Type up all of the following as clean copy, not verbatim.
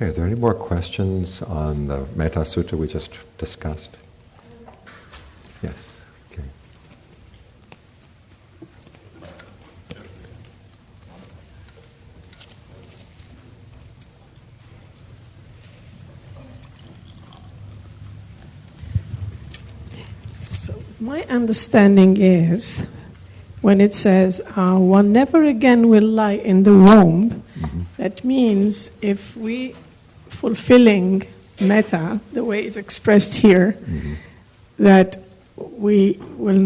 Okay, are there any more questions on the Metta Sutta we just discussed? Yes. Okay. So my understanding is, when it says, one never again will lie in the womb, that means if we fulfilling metta, the way it's expressed here, that we will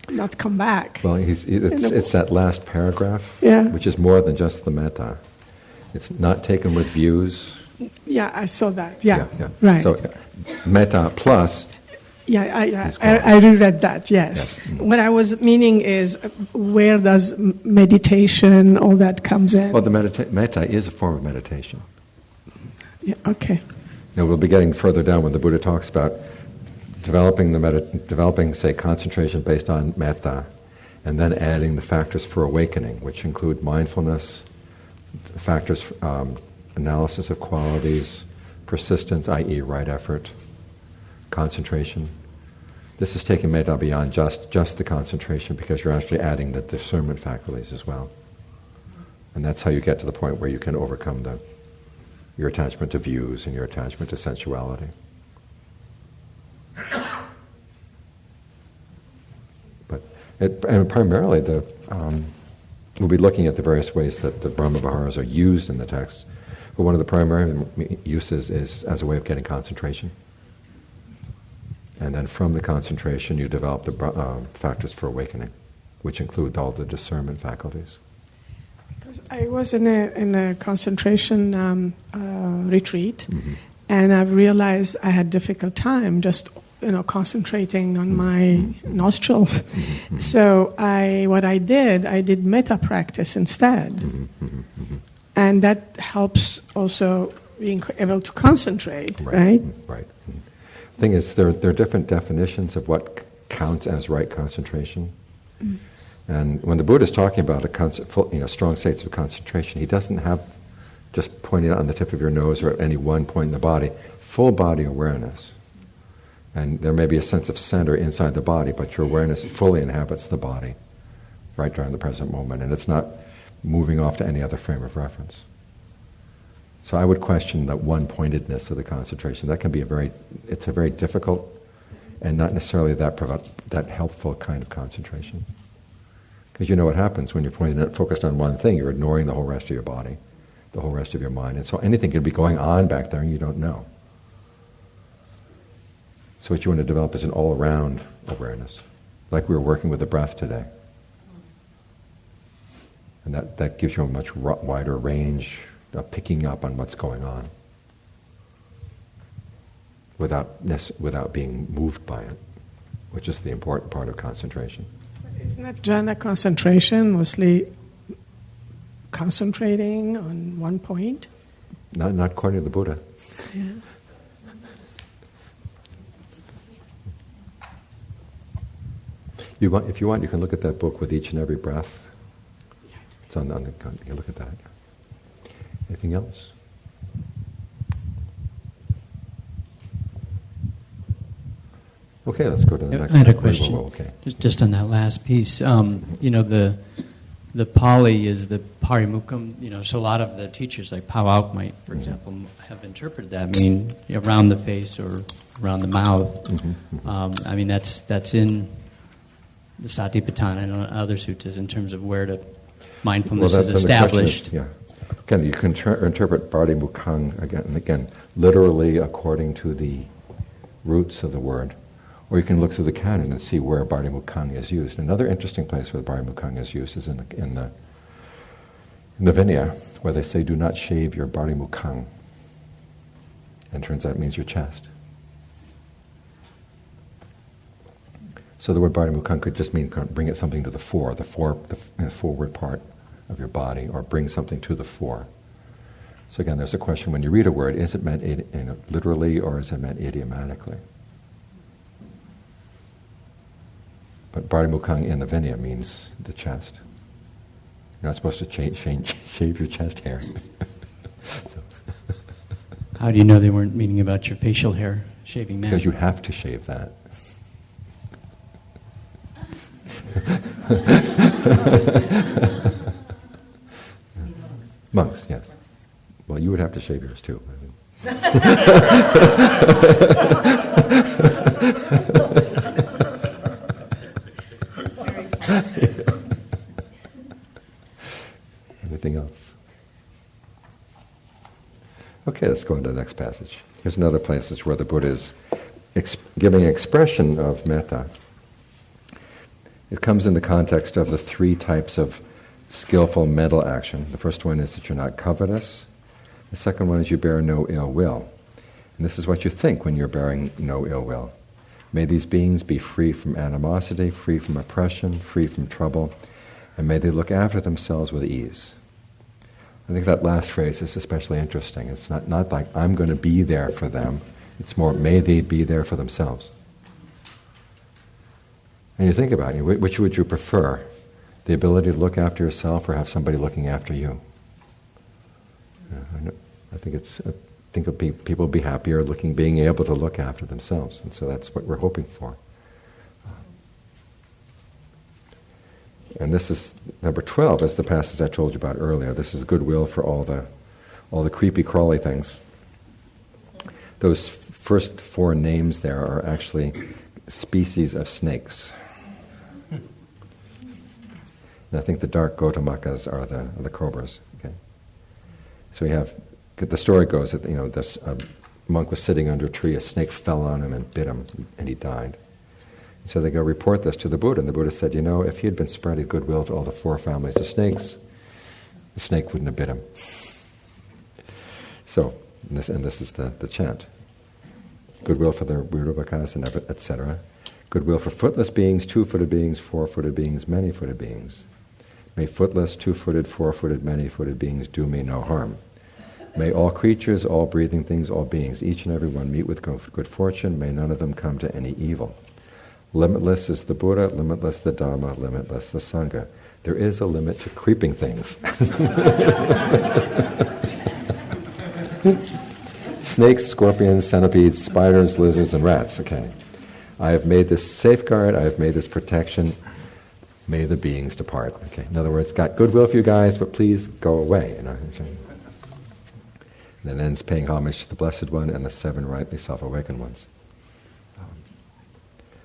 not come back. Well, it's that last paragraph, which is more than just the metta. It's not taken with views. Yeah, I saw that. Yeah. Right. So metta plus. I reread that, yes. What I was meaning is, where does meditation, all that comes in? Well, the metta is a form of meditation. Yeah, okay. We'll be getting further down when the Buddha talks about developing, say, concentration based on metta, and then adding the factors for awakening, which include mindfulness, factors for analysis of qualities, persistence, i.e. right effort, concentration. This is taking metta beyond just the concentration, because you're actually adding the discernment faculties as well. And that's how you get to the point where you can overcome your attachment to views and your attachment to sensuality. And primarily, we'll be looking at the various ways that the Brahmaviharas are used in the text. But one of the primary uses is as a way of getting concentration. And then from the concentration, you develop the factors for awakening, which include all the discernment faculties. Because I was in a concentration retreat, and I've realized I had difficult time just concentrating on my nostrils. So what I did metta practice instead, and that helps also being able to concentrate, right? Right. The thing is, there are different definitions of what counts as right concentration. And when the Buddha is talking about strong states of concentration, he doesn't have just pointing out on the tip of your nose or at any one point in the body, full body awareness. And there may be a sense of center inside the body, but your awareness fully inhabits the body right during the present moment, and it's not moving off to any other frame of reference. So I would question that one-pointedness of the concentration. That can be it's a very difficult and not necessarily that helpful kind of concentration. Because you know what happens when you're focused on one thing, you're ignoring the whole rest of your body, the whole rest of your mind. And so anything could be going on back there and you don't know. So what you want to develop is an all-around awareness, like we were working with the breath today. And that gives you a much wider range of picking up on what's going on without being moved by it, which is the important part of concentration. But isn't that jhana concentration mostly concentrating on one point? Not according to the Buddha. Yeah. If you want, you can look at that book with each and every breath. It's on the you can look at that. Anything else? Okay, let's go to the next. I had a question. Okay. Just on that last piece. The Pali is the parimukkham. So a lot of the teachers, like Pavauk might, for example, have interpreted that mean around the face or around the mouth. That's in the Satipatthana and other suttas in terms of where mindfulness is established. Again, you can interpret parimukkham again, literally according to the roots of the word. Or you can look through the canon and see where parimukkham is used. Another interesting place where parimukkham is used is in the Vinaya, where they say, "Do not shave your parimukkham." And turns out it means your chest. So the word parimukkham could just mean bring it something to the fore, the forward part of your body, or bring something to the fore. So again, there's a question: when you read a word, is it meant literally or is it meant idiomatically? But parimukkham in the Vinaya means the chest. You're not supposed to shave your chest hair. How do you know they weren't meaning about your facial hair, shaving that? Because you have to shave that. Monks, yes. Well, you would have to shave yours too. Anything else? Okay, let's go on to the next passage. Here's another passage where the Buddha is giving expression of metta. It comes in the context of the three types of skillful mental action. The first one is that you're not covetous. The second one is you bear no ill will. And this is what you think when you're bearing no ill will. May these beings be free from animosity, free from oppression, free from trouble, and may they look after themselves with ease. I think that last phrase is especially interesting. It's not like I'm going to be there for them. It's more, may they be there for themselves. And you think about it, which would you prefer? The ability to look after yourself or have somebody looking after you? I think people will be happier being able to look after themselves. And so that's what we're hoping for. And this is number 12, as the passage I told you about earlier. This is goodwill for all the creepy crawly things. Those first four names there are actually species of snakes. And I think the dark Gotamakas are the cobras. Okay, so we have the story goes that this monk was sitting under a tree, a snake fell on him and bit him, and he died. So they go report this to the Buddha, and the Buddha said, if he had been spreading goodwill to all the four families of snakes, the snake wouldn't have bit him. So, and this is the chant. Goodwill for the Rudravakas, and etc. Goodwill for footless beings, two-footed beings, four-footed beings, many-footed beings. May footless, two-footed, four-footed, many-footed beings do me no harm. May all creatures, all breathing things, all beings, each and every one meet with good fortune. May none of them come to any evil. Limitless is the Buddha, limitless the Dhamma, limitless the Sangha. There is a limit to creeping things. Snakes, scorpions, centipedes, spiders, lizards, and rats. Okay. I have made this safeguard, I have made this protection. May the beings depart. Okay. In other words, got goodwill for you guys, but please go away. Okay. And then ends paying homage to the Blessed One and the seven rightly self-awakened ones.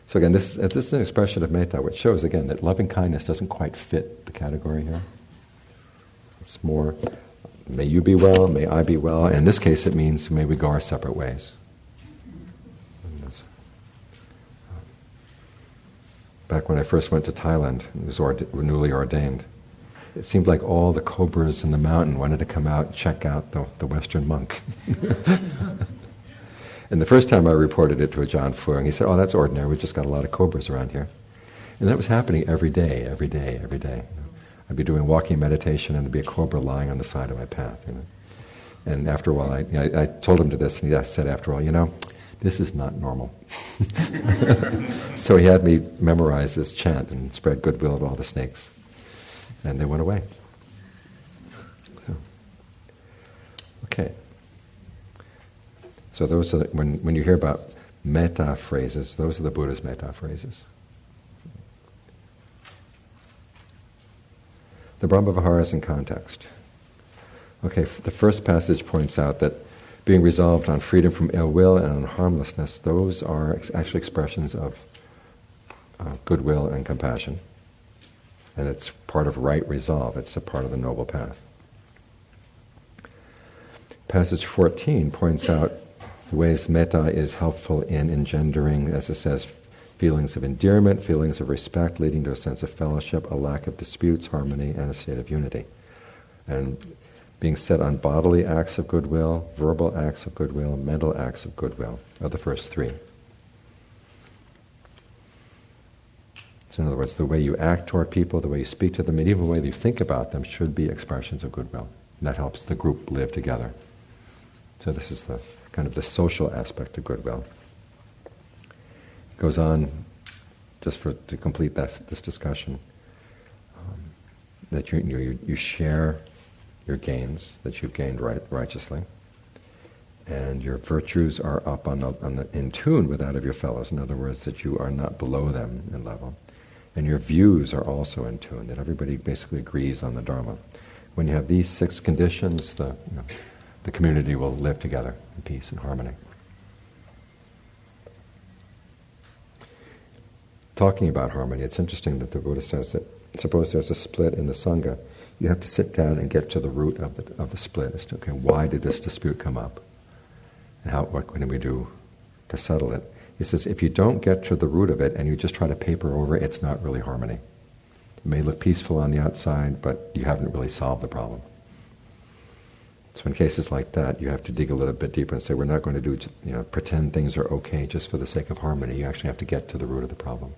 So again, this is an expression of metta, which shows again that loving kindness doesn't quite fit the category here. It's more, may you be well, may I be well. And in this case, it means may we go our separate ways. Back when I first went to Thailand, I was newly ordained. It seemed like all the cobras in the mountain wanted to come out and check out the Western monk. And the first time I reported it to Ajahn Fuang, he said, that's ordinary, we've just got a lot of cobras around here. And that was happening every day. I'd be doing walking meditation and there'd be a cobra lying on the side of my path. And after a while, I told him to this, and he said after a while, this is not normal. So he had me memorize this chant and spread goodwill to all the snakes. And they went away. So, okay. So those are when you hear about metta phrases, those are the Buddha's metta phrases. The Brahmaviharas in context. Okay, the first passage points out that being resolved on freedom from ill will and on harmlessness, those are actually expressions of goodwill and compassion. And it's part of right resolve. It's a part of the noble path. Passage 14 points out the ways metta is helpful in engendering, as it says, feelings of endearment, feelings of respect, leading to a sense of fellowship, a lack of disputes, harmony, and a state of unity. And being set on bodily acts of goodwill, verbal acts of goodwill, mental acts of goodwill are the first three. So in other words, the way you act toward people, the way you speak to them, and even the way you think about them should be expressions of goodwill. And that helps the group live together. So this is the kind of the social aspect of goodwill. It goes on, just to complete this discussion, that you share your gains that you've gained righteously, and your virtues are up in tune with that of your fellows. In other words, that you are not below them in level. And your views are also in tune, that everybody basically agrees on the Dharma. When you have these 6 conditions, the community will live together in peace and harmony. Talking about harmony, it's interesting that the Buddha says that suppose there's a split in the Sangha, you have to sit down and get to the root of the split. As to, okay, why did this dispute come up? And what can we do to settle it? He says, if you don't get to the root of it and you just try to paper over it, it's not really harmony. It may look peaceful on the outside, but you haven't really solved the problem. So in cases like that, you have to dig a little bit deeper and say, we're not going to do, pretend things are okay just for the sake of harmony. You actually have to get to the root of the problem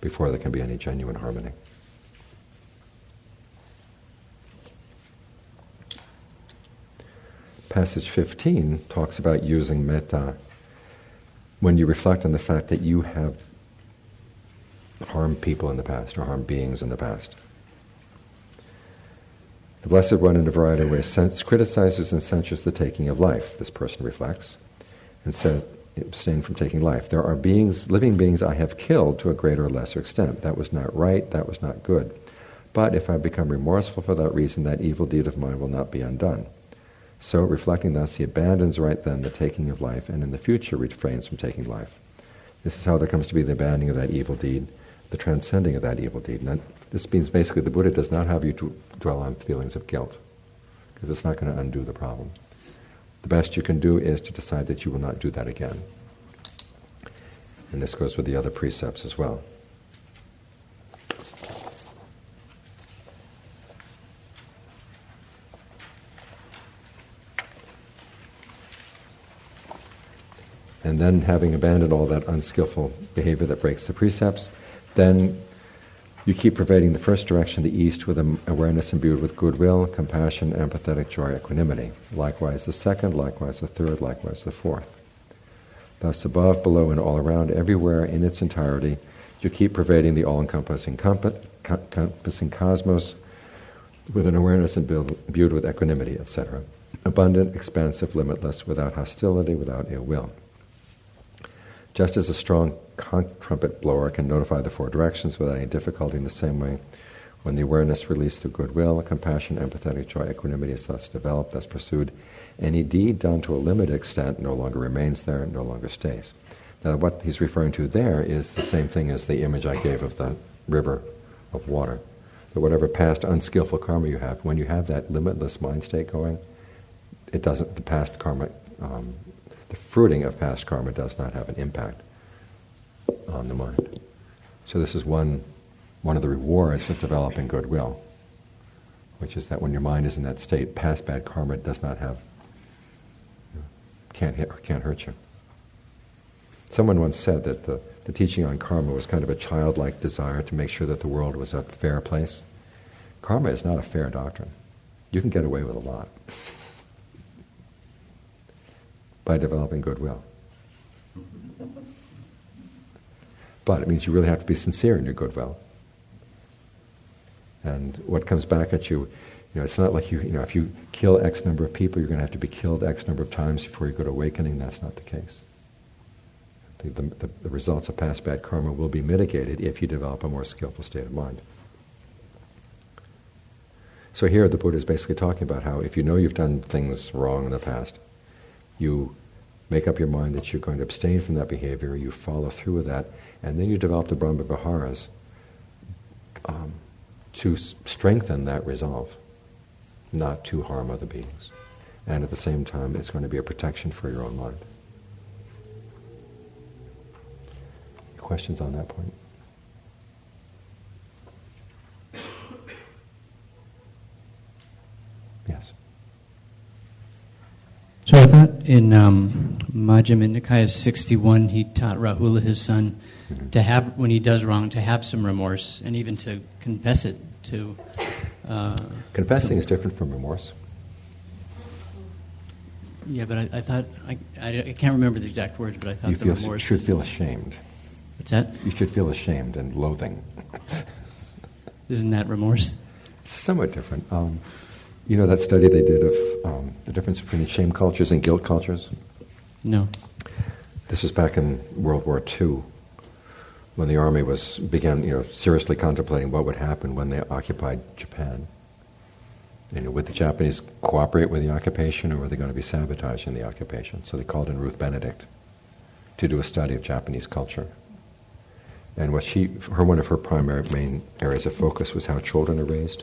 before there can be any genuine harmony. Passage 15 talks about using metta when you reflect on the fact that you have harmed people in the past or harmed beings in the past. The Blessed One in a variety of ways criticizes and censures the taking of life. This person reflects and says, abstain from taking life. There are living beings I have killed to a greater or lesser extent. That was not right, that was not good. But if I become remorseful for that reason, that evil deed of mine will not be undone. So, reflecting thus, he abandons right then the taking of life, and in the future refrains from taking life. This is how there comes to be the abandoning of that evil deed, the transcending of that evil deed. And this means basically the Buddha does not have you to dwell on feelings of guilt, because it's not going to undo the problem. The best you can do is to decide that you will not do that again. And this goes with the other precepts as well. And then, having abandoned all that unskillful behavior that breaks the precepts, then you keep pervading the first direction, the east, with an awareness imbued with goodwill, compassion, empathetic joy, equanimity. Likewise the second, likewise the third, likewise the fourth. Thus, above, below, and all around, everywhere in its entirety, you keep pervading the all-encompassing cosmos with an awareness imbued with equanimity, etc. Abundant, expansive, limitless, without hostility, without ill will. Just as a strong trumpet blower can notify the 4 directions without any difficulty, in the same way, when the awareness released through goodwill, compassion, empathetic joy, equanimity is thus developed, thus pursued, any deed done to a limited extent no longer remains there, no longer stays. Now what he's referring to there is the same thing as the image I gave of the river of water. That whatever past unskillful karma you have, when you have that limitless mind state going, it doesn't, the past karma, the fruiting of past karma does not have an impact on the mind. So this is one of the rewards of developing goodwill, which is that when your mind is in that state, past bad karma does not have, can't hurt you. Someone once said that the teaching on karma was kind of a childlike desire to make sure that the world was a fair place. Karma is not a fair doctrine. You can get away with a lot by developing goodwill. But it means you really have to be sincere in your goodwill. And what comes back at you, it's not like if you kill X number of people, you're going to have to be killed X number of times before you go to awakening. That's not the case. The results of past bad karma will be mitigated if you develop a more skillful state of mind. So here the Buddha is basically talking about how if you know you've done things wrong in the past, you make up your mind that you're going to abstain from that behavior, you follow through with that, and then you develop the Brahmaviharas to strengthen that resolve, not to harm other beings. And at the same time, it's going to be a protection for your own mind. Questions on that point? Yes. So I thought in Majjhima Nikaya 61, he taught Rahula, his son, to have, when he does wrong, to have some remorse and even to confess it. Confessing is different from remorse. Yeah, but I thought, I can't remember the exact words, but I thought the remorse... You should feel ashamed. What's that? You should feel ashamed and loathing. Isn't that remorse? It's somewhat different. You know that study they did of the difference between shame cultures and guilt cultures? No. This was back in World War II, when the army began seriously contemplating what would happen when they occupied Japan. Would the Japanese cooperate with the occupation, or were they going to be sabotaging the occupation? So they called in Ruth Benedict to do a study of Japanese culture. And one of her primary main areas of focus was how children are raised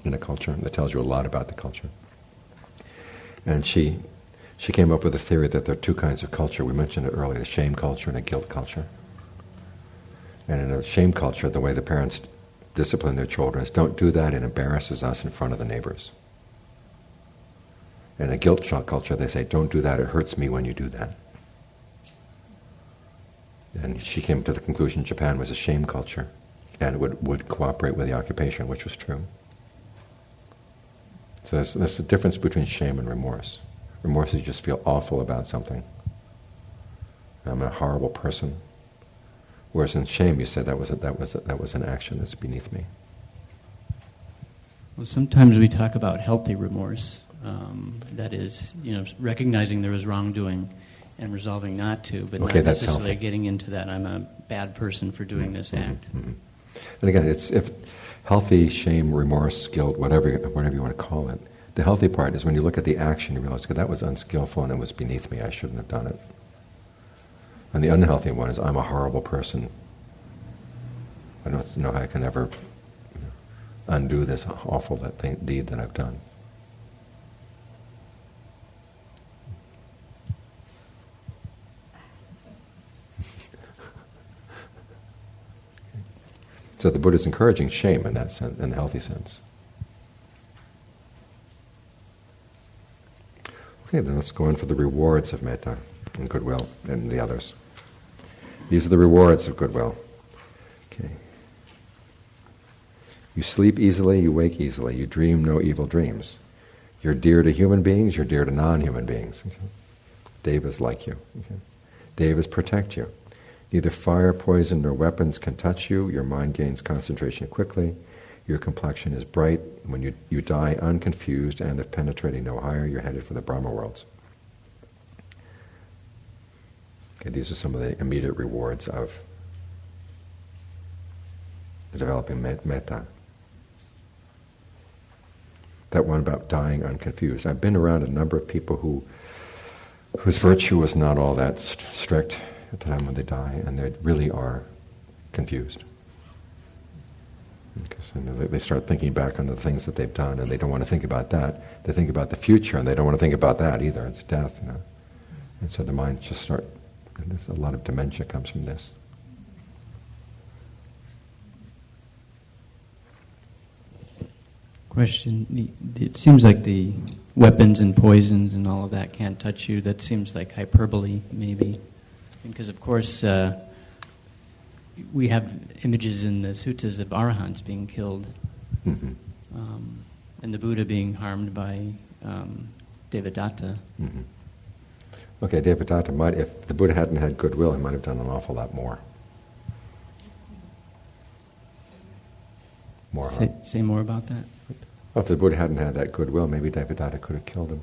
in a culture. And that tells you a lot about the culture. And she came up with a theory that there are two kinds of culture. We mentioned it earlier, a shame culture and a guilt culture. And in a shame culture, the way the parents discipline their children is, don't do that, it embarrasses us in front of the neighbors. In a guilt culture, they say, don't do that, it hurts me when you do that. And she came to the conclusion Japan was a shame culture, and it would cooperate with the occupation, which was true. So there's a difference between shame and remorse. Remorse is you just feel awful about something. I'm a horrible person. Whereas in shame, you said that was an action that's beneath me. Well, sometimes we talk about healthy remorse. That is, recognizing there was wrongdoing and resolving not to, but not necessarily getting into that I'm a bad person for doing this act. Mm-hmm. And again, it's if healthy shame, remorse, guilt, whatever you want to call it. The healthy part is when you look at the action, you realize, that was unskillful and it was beneath me. I shouldn't have done it. And the unhealthy one is, I'm a horrible person. I don't know how I can ever undo this awful deed that I've done. So the Buddha is encouraging shame in that sense, in the healthy sense. Okay, then let's go on for the rewards of metta and goodwill and the others. These are the rewards of goodwill. Okay. You sleep easily, you wake easily, you dream no evil dreams. You're dear to human beings, you're dear to non-human beings. Okay. Devas like you. Okay. Devas protect you. Neither fire, poison, nor weapons can touch you. Your mind gains concentration quickly. Your complexion is bright. When you die unconfused, and if penetrating no higher, you're headed for the Brahma worlds. Okay, these are some of the immediate rewards of developing metta. That one about dying unconfused. I've been around a number of people whose virtue was not all that strict at the time when they die, and they really are confused. Because they start thinking back on the things that they've done, and they don't want to think about that. They think about the future, and they don't want to think about that either. It's death, And so the mind just starts. A lot of dementia comes from this. Question. It seems like the weapons and poisons and all of that can't touch you. That seems like hyperbole, maybe. Because, of course, we have images in the suttas of arahants being killed, mm-hmm. And the Buddha being harmed by Devadatta. Mm-hmm. Okay, Devadatta might, if the Buddha hadn't had goodwill, he might have done an awful lot more. Say more about that. Well, if the Buddha hadn't had that goodwill, maybe Devadatta could have killed him.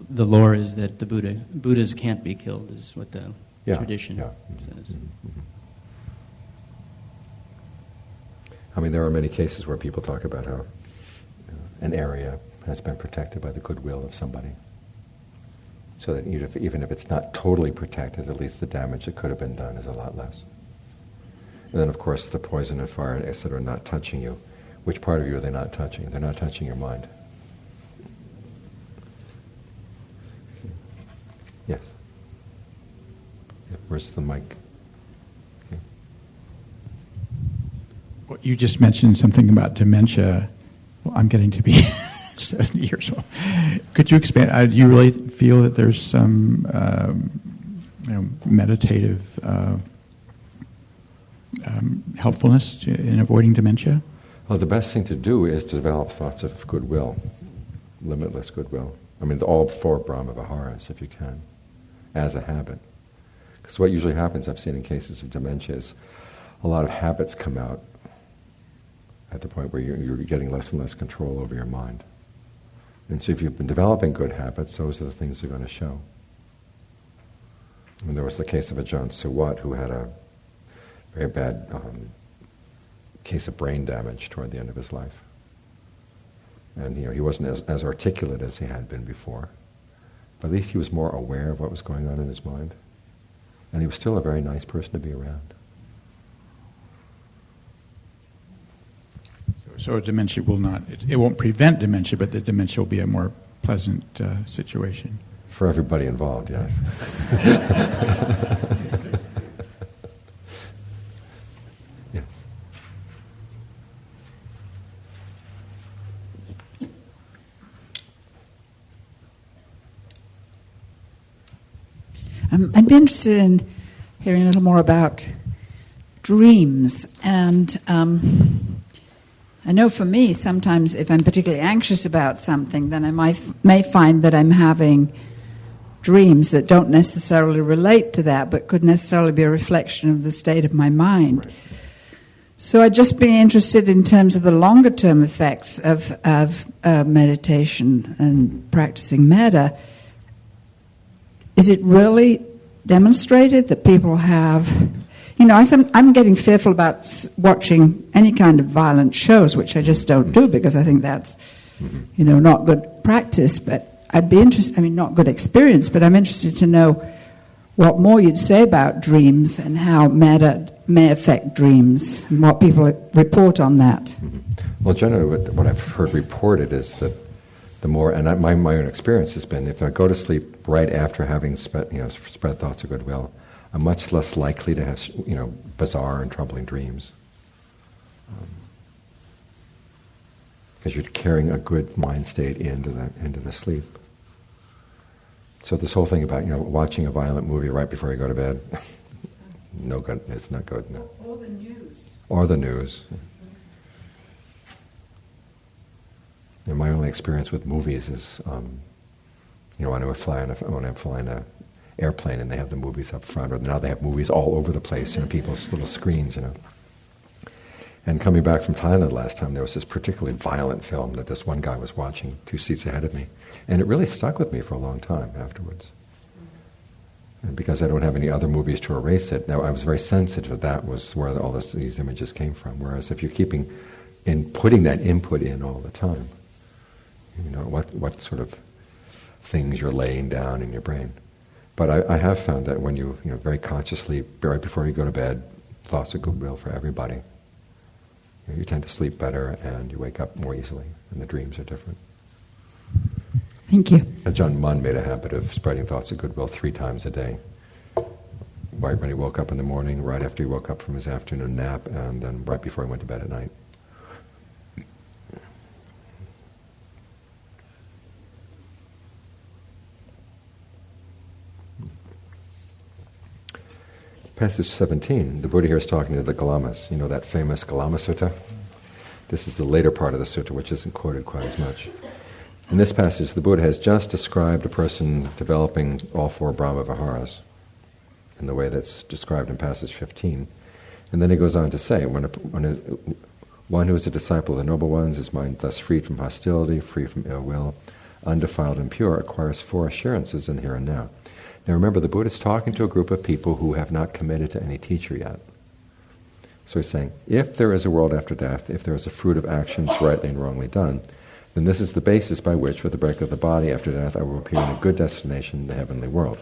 The lore is that the Buddhas can't be killed, is what the tradition says. Mm-hmm. I mean, there are many cases where people talk about how an area has been protected by the goodwill of somebody. So that even if it's not totally protected, at least the damage that could have been done is a lot less. And then, of course, the poison and fire, etc., are not touching you. Which part of you are they not touching? They're not touching your mind. Yes. Where's the mic? Okay. Well, you just mentioned something about dementia. Well, I'm getting to be 70 years old. Could you expand? Do you really feel that there's some meditative helpfulness in avoiding dementia? Well, the best thing to do is to develop thoughts of goodwill, limitless goodwill. I mean, all 4 Brahmaviharas, if you can, as a habit. Because what usually happens, I've seen in cases of dementia, is a lot of habits come out at the point where you're getting less and less control over your mind. And so if you've been developing good habits, those are the things that are going to show. And there was the case of a John Suwat who had a very bad case of brain damage toward the end of his life. And he wasn't as articulate as he had been before. But at least he was more aware of what was going on in his mind. And he was still a very nice person to be around. So dementia will not, it won't prevent dementia, but the dementia will be a more pleasant situation. For everybody involved, yes. Yes. I'd be interested in hearing a little more about dreams. And I know for me, sometimes if I'm particularly anxious about something, then I may find that I'm having dreams that don't necessarily relate to that, but could necessarily be a reflection of the state of my mind. Right. So I'd just be interested in terms of the longer-term effects of meditation and practicing metta. Is it really demonstrated that people have... I'm getting fearful about watching any kind of violent shows, which I just don't do because I think that's, not good practice. But I'd be interested, not good experience, but I'm interested to know what more you'd say about dreams and how metta may affect dreams and what people report on that. Mm-hmm. Well, generally what I've heard reported is that the more, and my own experience has been, if I go to sleep right after having spread thoughts of goodwill, I'm much less likely to have, bizarre and troubling dreams. Because you're carrying a good mind state into the sleep. So this whole thing about, watching a violent movie right before you go to bed, no good, it's not good, no. Or the news. Or the news. My only experience with movies is, when I'm flying a airplane and they have the movies up front, or now they have movies all over the place, people's little screens, And coming back from Thailand last time, there was this particularly violent film that this one guy was watching 2 seats ahead of me. And it really stuck with me for a long time afterwards. And because I don't have any other movies to erase it, now I was very sensitive that was where all these images came from. Whereas if you're putting that input in all the time, what sort of things you're laying down in your brain. But I have found that when you very consciously, right before you go to bed, thoughts of goodwill for everybody, you tend to sleep better and you wake up more easily, and the dreams are different. Thank you. Ajahn Mun made a habit of spreading thoughts of goodwill 3 times a day. Right when he woke up in the morning, right after he woke up from his afternoon nap, and then right before he went to bed at night. Passage 17, the Buddha here is talking to the Galamas. That famous Galama Sutta? This is the later part of the sutta, which isn't quoted quite as much. In this passage, the Buddha has just described a person developing all 4 Brahmaviharas in the way that's described in passage 15. And then he goes on to say, one who is a disciple of the noble ones, his mind thus freed from hostility, free from ill will, undefiled and pure, acquires 4 assurances in here and now. Now remember, the Buddha is talking to a group of people who have not committed to any teacher yet. So he's saying, if there is a world after death, if there is a fruit of actions rightly and wrongly done, then this is the basis by which, with the break of the body after death, I will appear in a good destination, the heavenly world.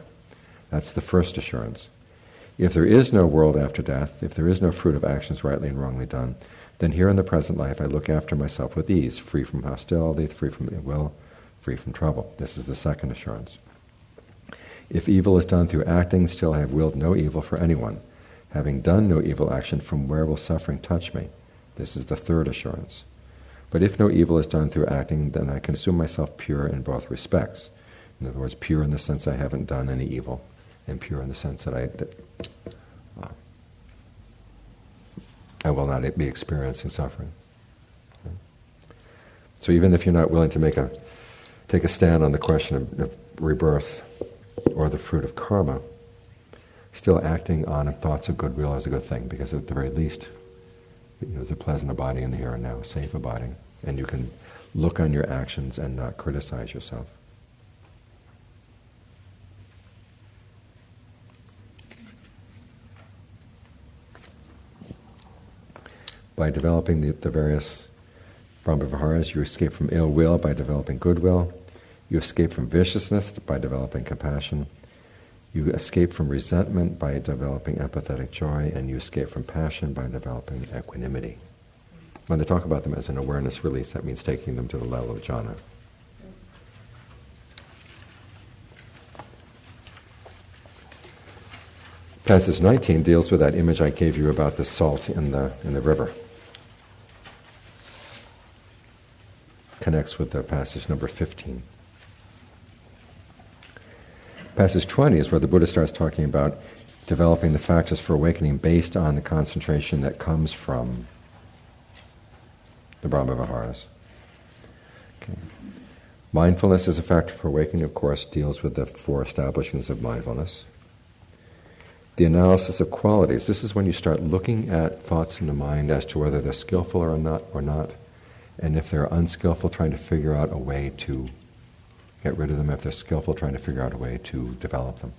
That's the first assurance. If there is no world after death, if there is no fruit of actions rightly and wrongly done, then here in the present life I look after myself with ease, free from hostility, free from ill will, free from trouble. This is the second assurance. If evil is done through acting, still I have willed no evil for anyone. Having done no evil action, from where will suffering touch me? This is the third assurance. But if no evil is done through acting, then I can assume myself pure in both respects. In other words, pure in the sense I haven't done any evil, and pure in the sense that I will not be experiencing suffering. So even if you're not willing to take a stand on the question of rebirth or the fruit of karma, still acting on thoughts of goodwill is a good thing, because at the very least there's a pleasant abiding in the here and now, safe abiding, and you can look on your actions and not criticize yourself. By developing the various Brahmaviharas, you escape from ill will by developing goodwill. You escape from viciousness by developing compassion. You escape from resentment by developing empathetic joy, and you escape from passion by developing equanimity. When they talk about them as an awareness release, that means taking them to the level of jhana. Passage 19 deals with that image I gave you about the salt in the river. Connects with the passage number 15. Passage 20 is where the Buddha starts talking about developing the factors for awakening based on the concentration that comes from the Brahmaviharas. Okay. Mindfulness as a factor for awakening, of course, deals with the 4 establishments of mindfulness. The analysis of qualities. This is when you start looking at thoughts in the mind as to whether they're skillful or not, and if they're unskillful, trying to figure out a way to get rid of them. If they're skillful, trying to figure out a way to develop them.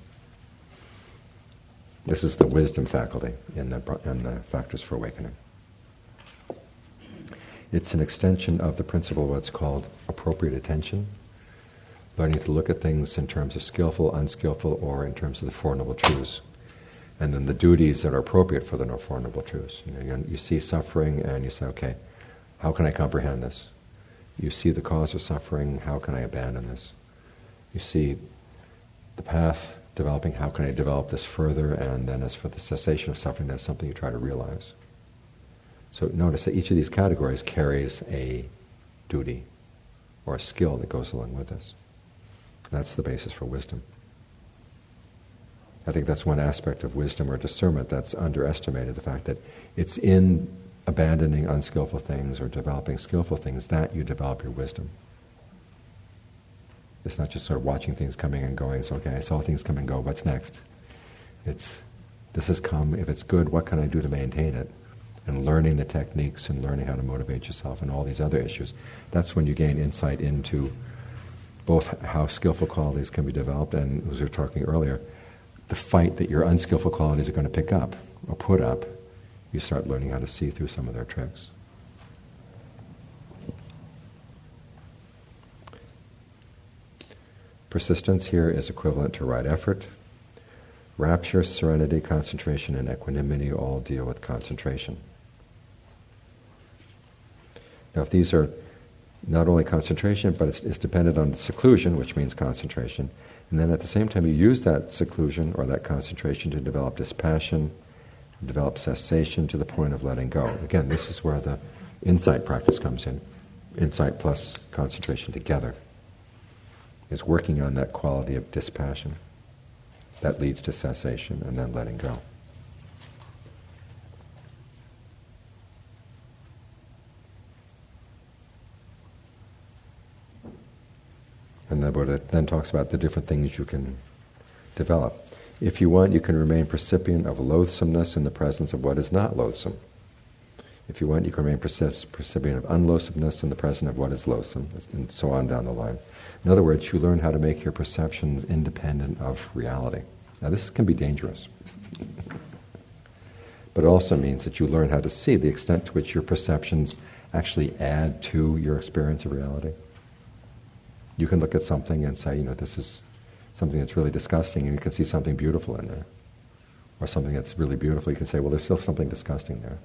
This is the wisdom faculty in the factors for awakening. It's an extension of the principle of what's called appropriate attention, learning to look at things in terms of skillful, unskillful, or in terms of the Four Noble Truths. And then the duties that are appropriate for the Four Noble Truths. You see suffering and you say, okay, how can I comprehend this? You see the cause of suffering, how can I abandon this? You see the path developing, how can I develop this further? And then as for the cessation of suffering, that's something you try to realize. So notice that each of these categories carries a duty or a skill that goes along with this. That's the basis for wisdom. I think that's one aspect of wisdom or discernment that's underestimated, the fact that it's in abandoning unskillful things or developing skillful things that you develop your wisdom. It's not just sort of watching things coming and going, so okay, I saw things come and go, what's next? It's, this has come, if it's good, what can I do to maintain it? And learning the techniques and learning how to motivate yourself and all these other issues. That's when you gain insight into both how skillful qualities can be developed and, as we were talking earlier, the fight that your unskillful qualities are going to pick up or put up. You start learning how to see through some of their tricks. Persistence here is equivalent to right effort. Rapture, serenity, concentration, and equanimity all deal with concentration. Now, if these are not only concentration, but it's dependent on seclusion, which means concentration, and then at the same time you use that seclusion or that concentration to develop dispassion, develop cessation to the point of letting go. Again, this is where the insight practice comes in. Insight plus concentration together is working on that quality of dispassion that leads to cessation and then letting go. And the Buddha then talks about the different things you can develop. If you want, you can remain percipient of loathsomeness in the presence of what is not loathsome. If you want, you can remain percipient of unloathsomeness in the presence of what is loathsome, and so on down the line. In other words, you learn how to make your perceptions independent of reality. Now, this can be dangerous. But it also means that you learn how to see the extent to which your perceptions actually add to your experience of reality. You can look at something and say, this is something that's really disgusting, and you can see something beautiful in there. Or something that's really beautiful, you can say, well, there's still something disgusting there.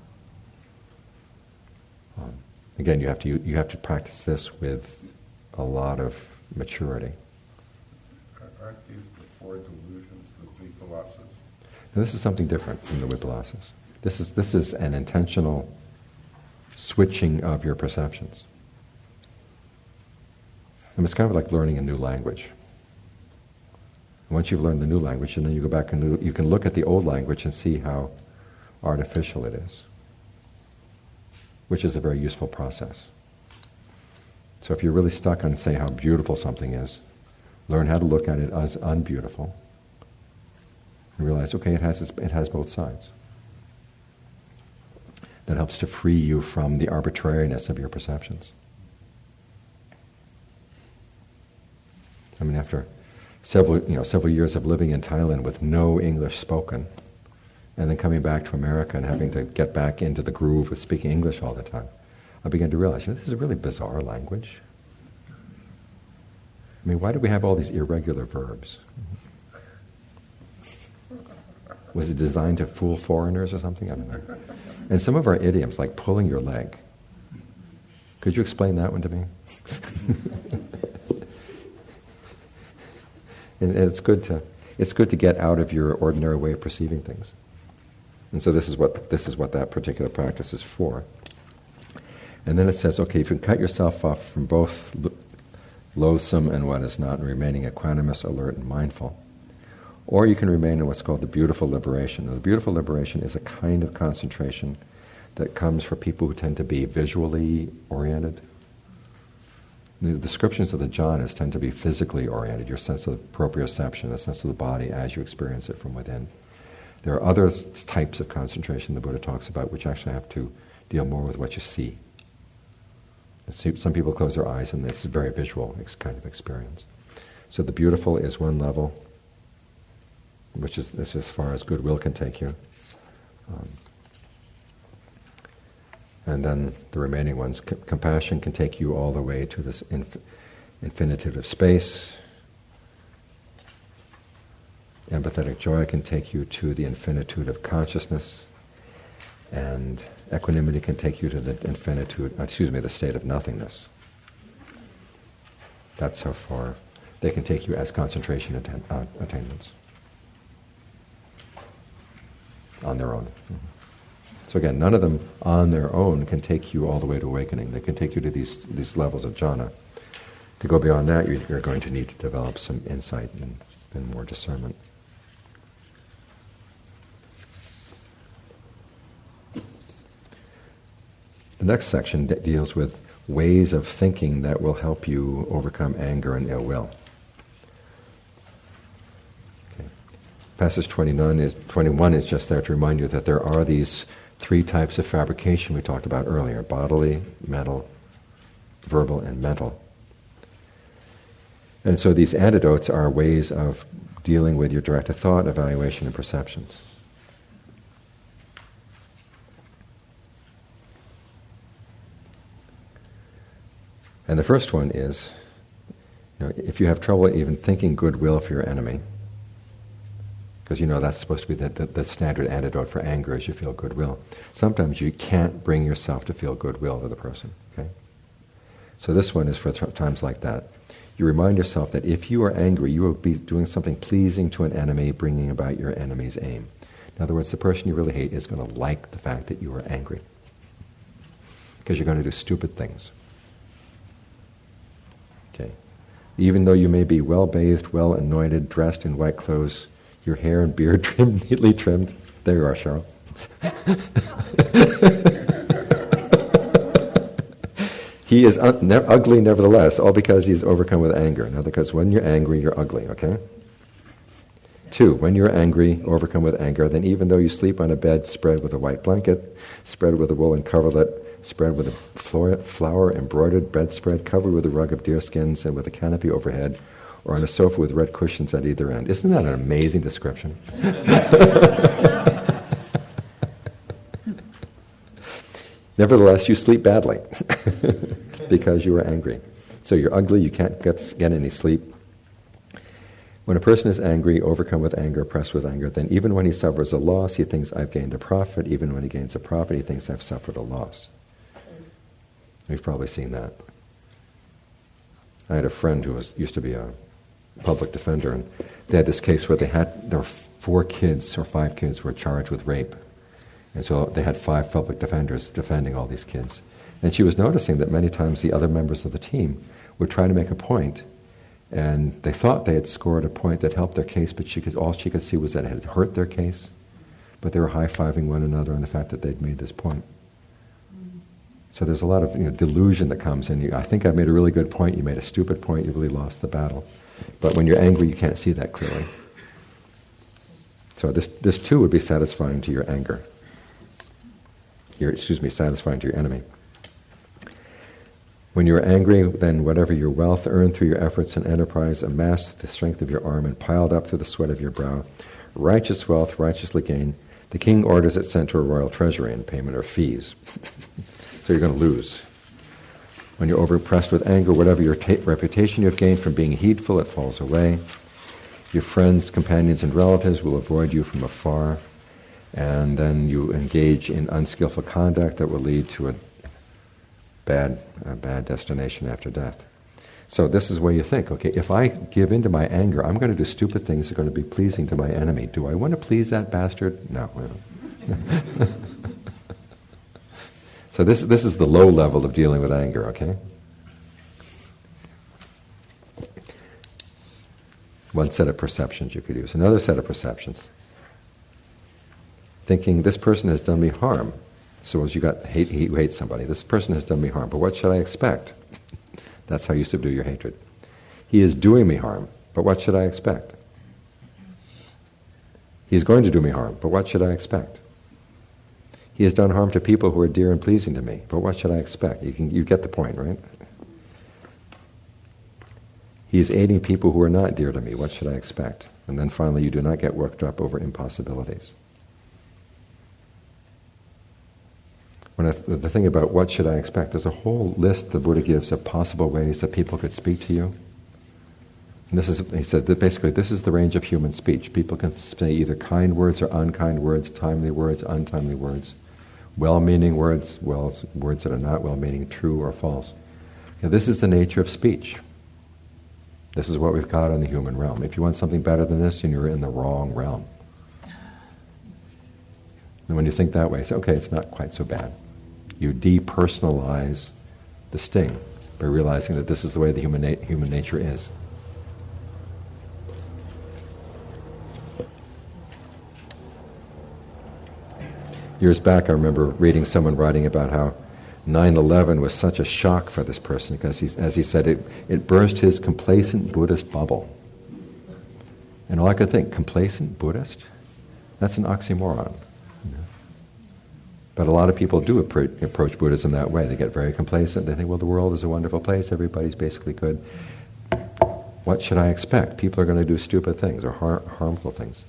Again, you have to practice this with a lot of maturity. Aren't these the 4 delusions, the Vipassanas? Now, this is something different from the Vipassanas. This is an intentional switching of your perceptions. And it's kind of like learning a new language. Once you've learned the new language, and then you go back and you can look at the old language and see how artificial it is, which is a very useful process. So if you're really stuck on, say, how beautiful something is, learn how to look at it as unbeautiful, and realize, okay, it has both sides. that helps to free you from the arbitrariness of your perceptions. I mean, after several years of living in Thailand with no English spoken, and then coming back to America and having to get back into the groove with speaking English all the time, I began to realize, this is a really bizarre language. I mean, why do we have all these irregular verbs? Was it designed to fool foreigners or something? I don't know. And some of our idioms, like pulling your leg. Could you explain that one to me? And it's good to get out of your ordinary way of perceiving things. And so this is what that particular practice is for. And then it says, okay, if you can cut yourself off from both loathsome and what is not, and remaining equanimous, alert, and mindful, or you can remain in what's called the beautiful liberation. Now, the beautiful liberation is a kind of concentration that comes for people who tend to be visually oriented. The descriptions of the jhanas tend to be physically oriented, your sense of proprioception, the sense of the body as you experience it from within. There are other types of concentration the Buddha talks about which actually have to deal more with what you see. Some people close their eyes and it's a very visual kind of experience. So the beautiful is one level, which is as far as goodwill can take you. And then the remaining ones, compassion can take you all the way to this infinitude of space. Empathetic joy can take you to the infinitude of consciousness. And equanimity can take you to the the state of nothingness. That's how far they can take you as concentration attainments on their own. So again, none of them on their own can take you all the way to awakening. They can take you to these levels of jhana. To go beyond that, you're going to need to develop some insight and more discernment. The next section deals with ways of thinking that will help you overcome anger and ill will. Okay. Passage 21 is just there to remind you that there are these three types of fabrication we talked about earlier: bodily, mental, verbal, and mental. And so these antidotes are ways of dealing with your directed thought, evaluation, and perceptions. And the first one is, if you have trouble even thinking goodwill for your enemy, because that's supposed to be the standard antidote for anger is you feel goodwill. Sometimes you can't bring yourself to feel goodwill to the person. Okay, so this one is for times like that. You remind yourself that if you are angry, you will be doing something pleasing to an enemy, bringing about your enemy's aim. In other words, the person you really hate is going to like the fact that you are angry, because you're going to do stupid things. Okay, even though you may be well bathed, well anointed, dressed in white clothes, your hair and beard neatly trimmed. There you are, Cheryl. He is ugly nevertheless, all because he is overcome with anger. Now, because when you're angry, you're ugly, okay? 2, when you're angry, overcome with anger, then even though you sleep on a bed spread with a white blanket, spread with a woolen coverlet, spread with a flower-embroidered bedspread, covered with a rug of deerskins, and with a canopy overhead, or on a sofa with red cushions at either end. Isn't that an amazing description? Nevertheless, you sleep badly because you are angry. So you're ugly, you can't get any sleep. When a person is angry, overcome with anger, oppressed with anger, then even when he suffers a loss, he thinks, I've gained a profit. Even when he gains a profit, he thinks, I've suffered a loss. We've probably seen that. I had a friend who used to be a public defender, and they had this case where there were 4 kids or 5 kids who were charged with rape. And so they had 5 public defenders defending all these kids. And she was noticing that many times the other members of the team would try to make a point, and they thought they had scored a point that helped their case, but all she could see was that it had hurt their case. But they were high-fiving one another on the fact that they'd made this point. So there's a lot of delusion that comes in. I think I made a really good point, you made a stupid point, you really lost the battle. But when you're angry, you can't see that clearly. So this too would be satisfying to your anger. satisfying to your enemy. When you are angry, then whatever your wealth earned through your efforts and enterprise, amassed the strength of your arm and piled up through the sweat of your brow, righteous wealth, righteously gained, the king orders it sent to a royal treasury in payment of fees. So you're going to lose. When you're overpressed with anger, whatever your reputation you've gained from being heedful, it falls away. Your friends, companions, and relatives will avoid you from afar, and then you engage in unskillful conduct that will lead to a bad destination after death. So this is where you think, okay, if I give in to my anger, I'm going to do stupid things that are going to be pleasing to my enemy. Do I want to please that bastard? No. So this is the low level of dealing with anger, okay? One set of perceptions you could use. Another set of perceptions. Thinking, this person has done me harm. Suppose you hate somebody. This person has done me harm, but what should I expect? That's how you subdue your hatred. He is doing me harm, but what should I expect? He is going to do me harm, but what should I expect? He has done harm to people who are dear and pleasing to me, but what should I expect? You get the point, right? He is aiding people who are not dear to me, what should I expect? And then finally, you do not get worked up over impossibilities. The thing about what should I expect, there's a whole list the Buddha gives of possible ways that people could speak to you. And he said that basically this is the range of human speech. People can say either kind words or unkind words, timely words, untimely words, well-meaning words, words that are not well-meaning, true or false. Now, this is the nature of speech. This is what we've got in the human realm. If you want something better than this, then you're in the wrong realm. And when you think that way, say, okay, it's not quite so bad. You depersonalize the sting by realizing that this is the way the human nature is. Years back, I remember reading someone writing about how 9/11 was such a shock for this person because, as he said, it burst his complacent Buddhist bubble. And all I could think, complacent Buddhist? That's an oxymoron. But a lot of people do approach Buddhism that way. They get very complacent. They think, well, the world is a wonderful place. Everybody's basically good. What should I expect? People are going to do stupid things or harmful things.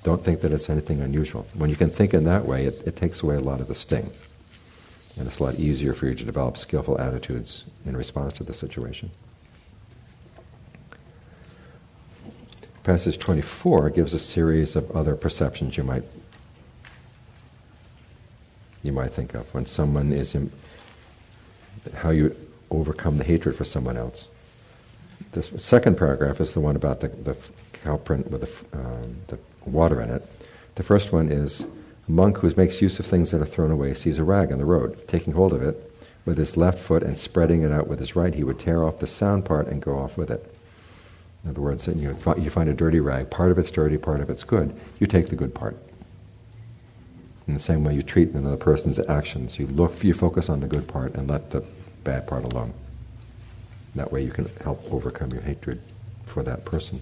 Don't think that it's anything unusual. When you can think in that way, it takes away a lot of the sting. And it's a lot easier for you to develop skillful attitudes in response to the situation. Passage 24 gives a series of other perceptions you might think of when someone is how you overcome the hatred for someone else. This second paragraph is the one about the cow print with the water in it. The first one is, a monk who makes use of things that are thrown away sees a rag on the road. Taking hold of it with his left foot and spreading it out with his right, he would tear off the sound part and go off with it. In other words, you find a dirty rag, part of it's dirty, part of it's good. You take the good part. In the same way you treat another person's actions, you focus on the good part and let the bad part alone. That way you can help overcome your hatred for that person.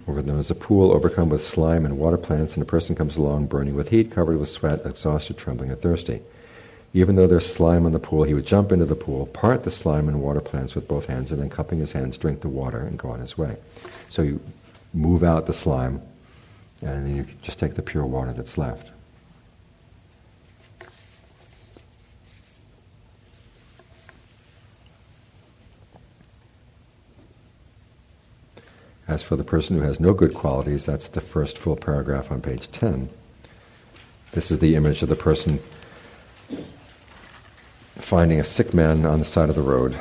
Over there is a pool overcome with slime and water plants, and a person comes along burning with heat, covered with sweat, exhausted, trembling, and thirsty. Even though there's slime on the pool, he would jump into the pool, part the slime and water plants with both hands, and then cupping his hands, drink the water and go on his way. So you move out the slime, and then you just take the pure water that's left. As for the person who has no good qualities, that's the first full paragraph on page 10. This is the image of the person finding a sick man on the side of the road,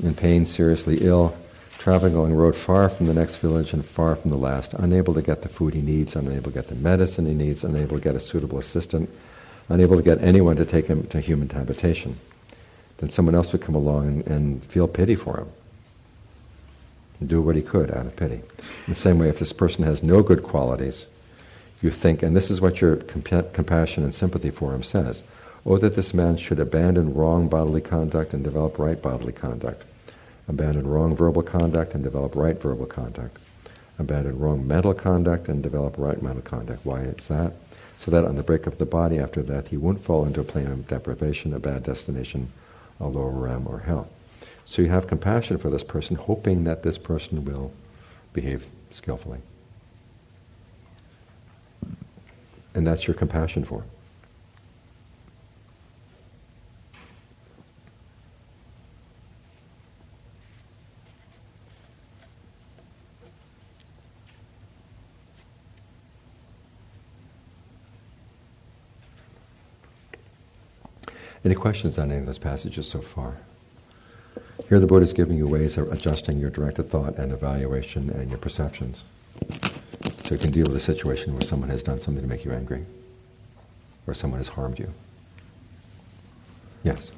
in pain, seriously ill, traveling along the road far from the next village and far from the last, unable to get the food he needs, unable to get the medicine he needs, unable to get a suitable assistant, unable to get anyone to take him to human habitation. Then someone else would come along and feel pity for him, and do what he could out of pity. In the same way, if this person has no good qualities, you think, and this is what your compassion and sympathy for him says, oh, that this man should abandon wrong bodily conduct and develop right bodily conduct. Abandon wrong verbal conduct and develop right verbal conduct. Abandon wrong mental conduct and develop right mental conduct. Why is that? So that on the break of the body after death, he won't fall into a plane of deprivation, a bad destination, a lower realm, or hell. So you have compassion for this person, hoping that this person will behave skillfully. And that's your compassion for. Any questions on any of those passages so far? Here the Buddha is giving you ways of adjusting your directed thought and evaluation and your perceptions. So you can deal with a situation where someone has done something to make you angry, or someone has harmed you. Yes?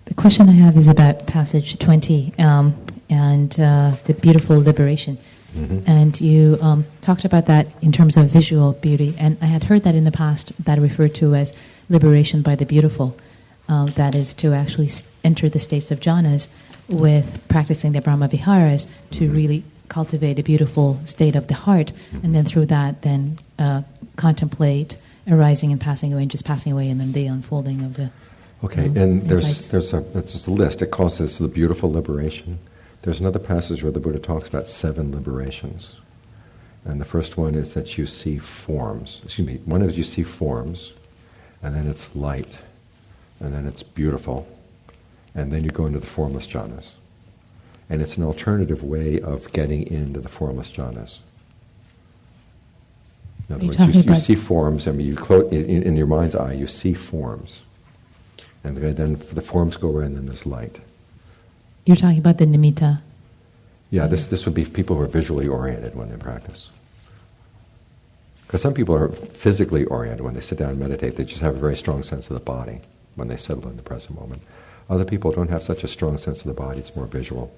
The question I have is about passage 20 and the beautiful liberation. Mm-hmm. And you talked about that in terms of visual beauty, and I had heard that in the past that referred to as liberation by the beautiful. That is to actually enter the states of jhanas with practicing the Brahmaviharas to really cultivate a beautiful state of the heart, and then through that then contemplate arising and passing away and just passing away, and then the unfolding of the Okay, and there's a list. It calls this the beautiful liberation. There's another passage where the Buddha talks about 7 liberations. And the first one is that you see forms. One is you see forms, and then it's light, and then it's beautiful, and then you go into the formless jhanas. And it's an alternative way of getting into the formless jhanas. In other words, you see forms, you in your mind's eye, you see forms. And then the forms go away, and then there's light. You're talking about the nimitta? Yeah, this would be people who are visually oriented when they practice. Because some people are physically oriented when they sit down and meditate. They just have a very strong sense of the body when they settle in the present moment. Other people don't have such a strong sense of the body. It's more visual.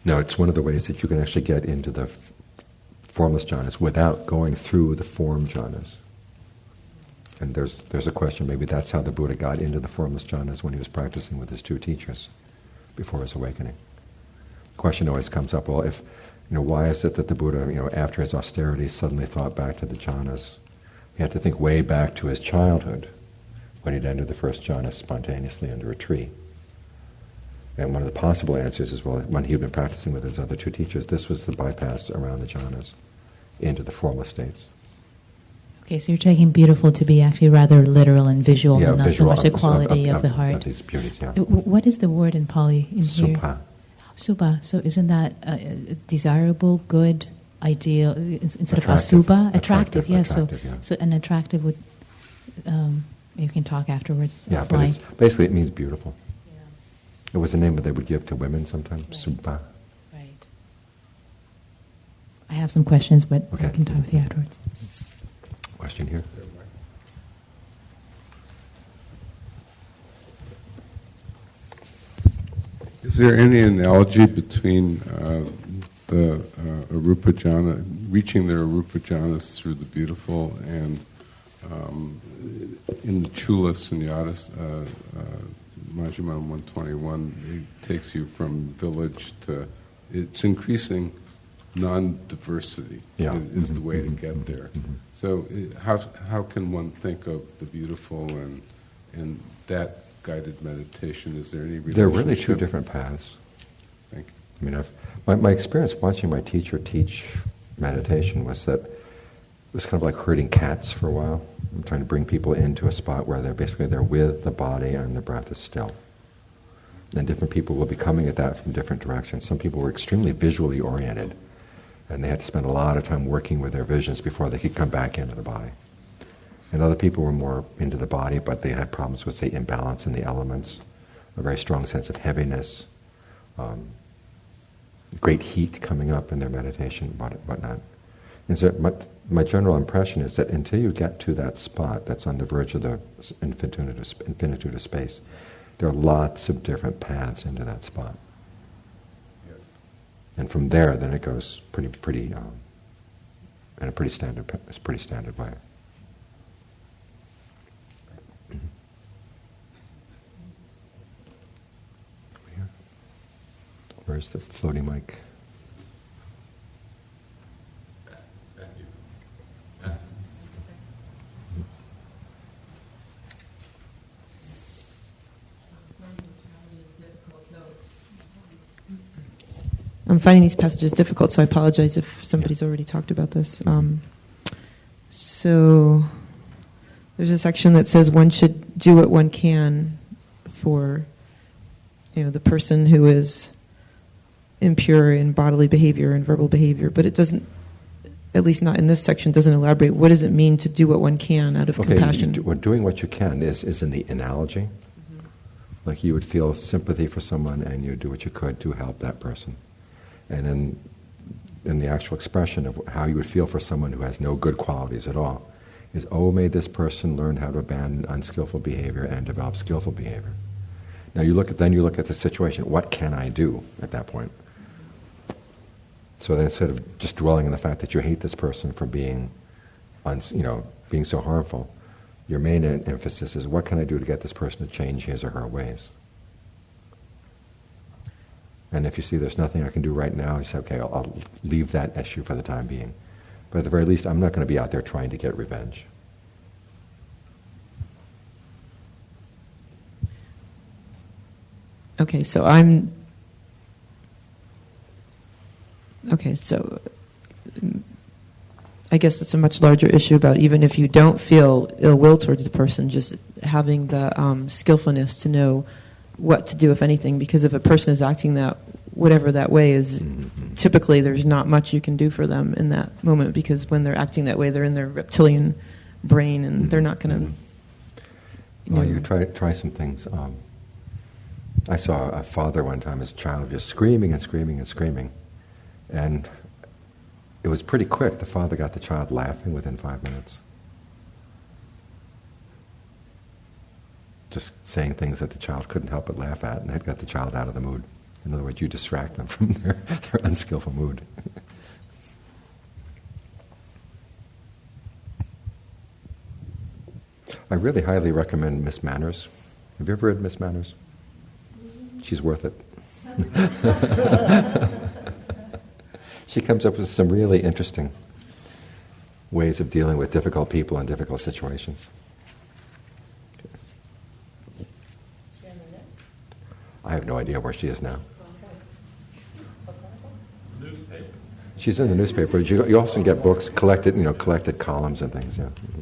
Now, it's one of the ways that you can actually get into the formless jhanas without going through the form jhanas. And there's a question, maybe that's how the Buddha got into the formless jhanas when he was practicing with his 2 teachers before his awakening. The question always comes up, well, why is it that the Buddha, after his austerities, suddenly thought back to the jhanas? He had to think way back to his childhood when he'd entered the first jhana spontaneously under a tree. And one of the possible answers is, well, when he'd been practicing with his other 2 teachers, this was the bypass around the jhanas into the formless states. Okay, so you're taking beautiful to be actually rather literal and visual, and not visual, so much the quality of the heart. Of these beauties, yeah. What is the word in Pali in here? Subha. Subha. So isn't that desirable, good, ideal, instead of asubha? Attractive, yes. So an attractive would, you can talk afterwards. Yeah, but basically it means beautiful. Yeah. It was the name that they would give to women sometimes, right. Subha. Right. I have some questions, but I can talk with you afterwards. Question here. Is there any analogy between the arupa jhana, reaching the arupa jhanas through the beautiful, and in the Chula Sunyatas, Majjhima 121, it takes you from village to, it's increasing non-diversity is the way to get there. Mm-hmm. So how can one think of the beautiful and that guided meditation? Is there any relationship? There are really 2 different paths. Thank you. My experience watching my teacher teach meditation was that it was kind of like herding cats for a while. I'm trying to bring people into a spot where they're with the body and the breath is still. And different people will be coming at that from different directions. Some people were extremely visually oriented, and they had to spend a lot of time working with their visions before they could come back into the body. And other people were more into the body, but they had problems with, say, imbalance in the elements, a very strong sense of heaviness, great heat coming up in their meditation, whatnot. And so my general impression is that until you get to that spot that's on the verge of the infinitude of space, there are lots of different paths into that spot. And from there, then it goes pretty in a pretty standard way. Where's the floating mic? I'm finding these passages difficult, so I apologize if somebody's already talked about this. So there's a section that says one should do what one can for, the person who is impure in bodily behavior and verbal behavior, but it doesn't, at least not in this section, doesn't elaborate. What does it mean to do what one can out of compassion? Doing what you can is in the analogy. Mm-hmm. Like you would feel sympathy for someone and you do what you could to help that person. And in the actual expression of how you would feel for someone who has no good qualities at all is, oh, may this person learn how to abandon unskillful behavior and develop skillful behavior. Now you look at the situation. What can I do at that point? So then instead of just dwelling on the fact that you hate this person for being so harmful, your main emphasis is, what can I do to get this person to change his or her ways? And if you see there's nothing I can do right now, you say, okay, I'll leave that issue for the time being. But at the very least, I'm not going to be out there trying to get revenge. Okay, so I guess it's a much larger issue about even if you don't feel ill will towards the person, just having the skillfulness to know what to do, if anything, because if a person is acting whatever that way is, typically there's not much you can do for them in that moment, because when they're acting that way, they're in their reptilian brain and they're not going to... Well, you try some things. I saw a father one time as a child just screaming and screaming and screaming. And it was pretty quick. The father got the child laughing within 5 minutes. Just saying things that the child couldn't help but laugh at, and that got the child out of the mood. In other words, you distract them from their unskillful mood. I really highly recommend Miss Manners. Have you ever read Miss Manners? She's worth it. She comes up with some really interesting ways of dealing with difficult people and difficult situations. I have no idea where she is now. She's in the newspaper. You also get books, collected columns and things. Yeah. Mm-hmm.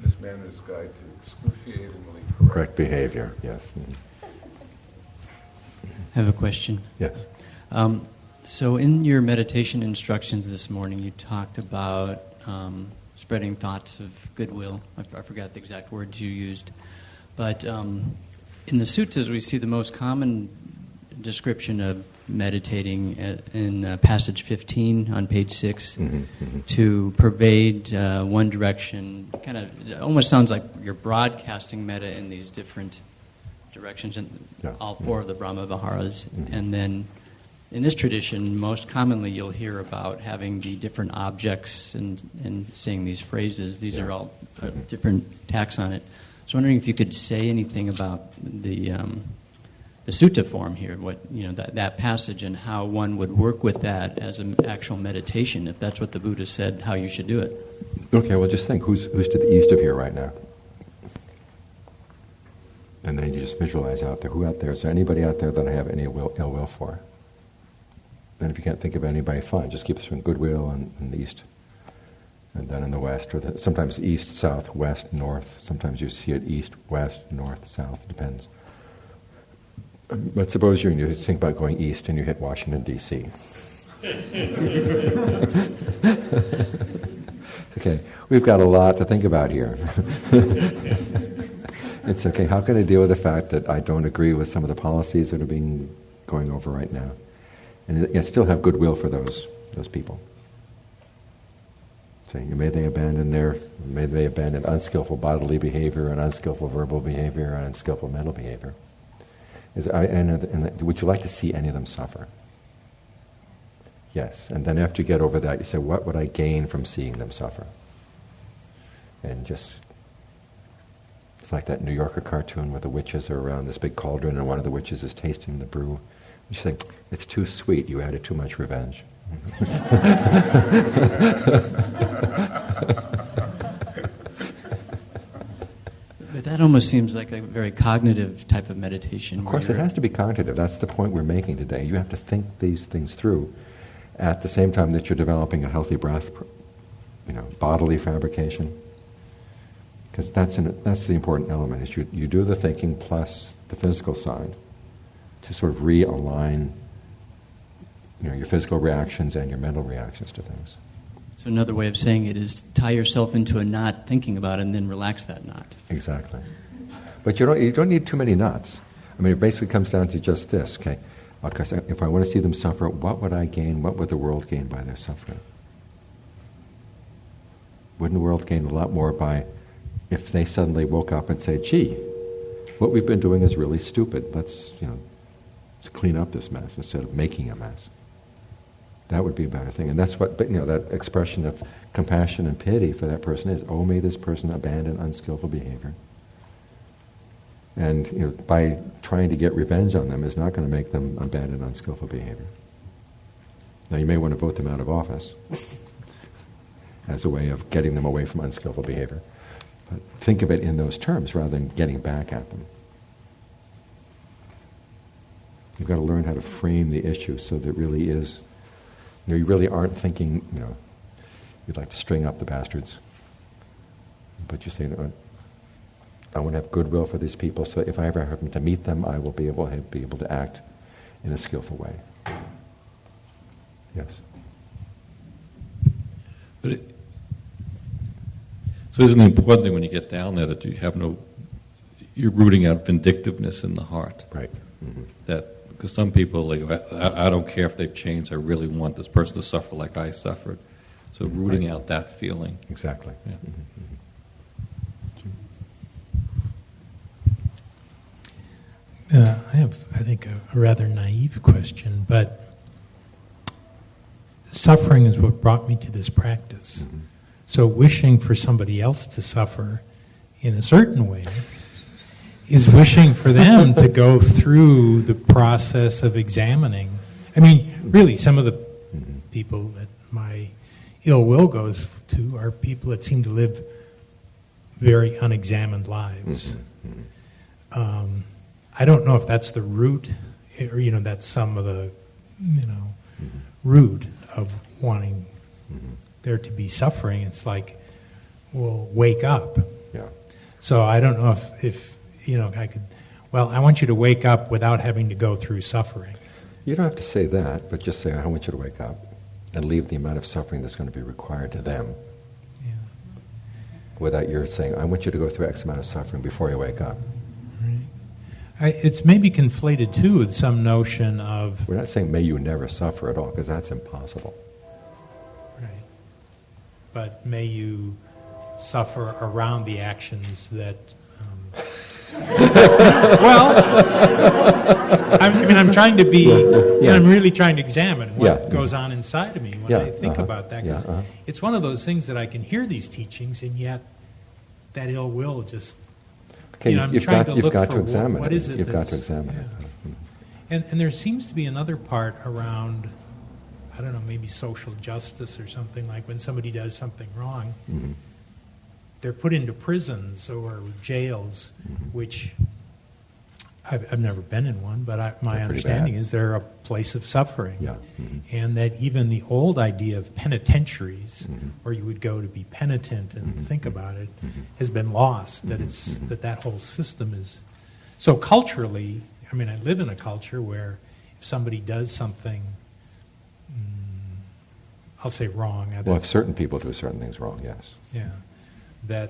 Miss Manners' Guide to Excruciatingly Correct Behavior. Yes. Mm-hmm. I have a question. Yes. So in your meditation instructions this morning, you talked about spreading thoughts of goodwill. I forgot the exact words you used. But in the suttas, we see the most common description of meditating in passage 15 on page 6, to pervade one direction. Kind of, it almost sounds like you're broadcasting metta in these different directions, in all four of the Brahmaviharas. And then in this tradition, most commonly you'll hear about having the different objects and saying these phrases. These are all different tacks on it. So I'm wondering if you could say anything about the sutta form here, that passage, and how one would work with that as an actual meditation, if that's what the Buddha said, how you should do it. Okay, well, just think, who's to the east of here right now? And then you just visualize out there. Who out there? Is there anybody out there that I have any ill will for? And if you can't think of anybody, fine. Just keep some goodwill in the east. And then in the west, or sometimes east, south, west, north. Sometimes you see it east, west, north, south. It depends. But suppose you think about going east and you hit Washington, D.C. Okay, we've got a lot to think about here. It's okay, how can I deal with the fact that I don't agree with some of the policies that are going over right now? And yet still have goodwill for those people. Saying, may they abandon unskillful bodily behavior and unskillful verbal behavior and unskillful mental behavior. Would you like to see any of them suffer? Yes, and then after you get over that, you say, what would I gain from seeing them suffer? And just, it's like that New Yorker cartoon where the witches are around this big cauldron and one of the witches is tasting the brew. You say, it's too sweet, you added too much revenge. But that almost seems like a very cognitive type of meditation. Of course, it has to be cognitive. That's the point we're making today. You have to think these things through at the same time that you're developing a healthy breath, bodily fabrication. Because that's the important element, is you do the thinking plus the physical side to sort of realign your physical reactions and your mental reactions to things. So another way of saying it is tie yourself into a knot thinking about it and then relax that knot. Exactly. But you don't need too many knots. I mean, it basically comes down to just this, okay? If I want to see them suffer, what would I gain? What would the world gain by their suffering? Wouldn't the world gain a lot more by if they suddenly woke up and said, gee, what we've been doing is really stupid. Let's clean up this mess instead of making a mess. That would be a better thing. And that's what, that expression of compassion and pity for that person is. Oh, may this person abandon unskillful behavior. And, by trying to get revenge on them is not going to make them abandon unskillful behavior. Now, you may want to vote them out of office as a way of getting them away from unskillful behavior. But think of it in those terms rather than getting back at them. You've got to learn how to frame the issue so that it really is, you really aren't thinking, you'd like to string up the bastards. But you say, I want to have goodwill for these people, so if I ever happen to meet them, I will be able to act in a skillful way. Yes? But so isn't it important thing when you get down there that you're rooting out vindictiveness in the heart? Right. Mm-hmm. Because some people, I don't care if they've changed, I really want this person to suffer like I suffered. So rooting out that feeling. Exactly. Yeah. I have, I think, a rather naive question, but suffering is what brought me to this practice. Mm-hmm. So wishing for somebody else to suffer in a certain way is wishing for them to go through the process of examining. I mean, really, some of the people that my ill will goes to are people that seem to live very unexamined lives. Mm-hmm. I don't know if that's the root, or that's some of the, root of wanting there to be suffering. It's like, well, wake up. Yeah. So I don't know if I could. Well, I want you to wake up without having to go through suffering. You don't have to say that, but just say, I want you to wake up, and leave the amount of suffering that's going to be required to them. Yeah. Without your saying, I want you to go through X amount of suffering before you wake up. It's maybe conflated, too, with some notion of... We're not saying, may you never suffer at all, because that's impossible. Right. But may you suffer around the actions that... I'm trying to be... I'm really trying to examine what goes on inside of me when I think about that. Because it's one of those things that I can hear these teachings, and yet that ill will just... Okay, I'm trying to look for examine what is it. You've got to examine it. And there seems to be another part around, I don't know, maybe social justice or something, like when somebody does something wrong, they're put into prisons or jails, which I've never been in one, but my understanding is they're a place of suffering. Yeah. And that even the old idea of penitentiaries, where you would go to be penitent and think about it, has been lost, that it's that whole system is... So culturally, I live in a culture where if somebody does something, I'll say wrong... Well, if certain people do certain things wrong, yes. Yeah.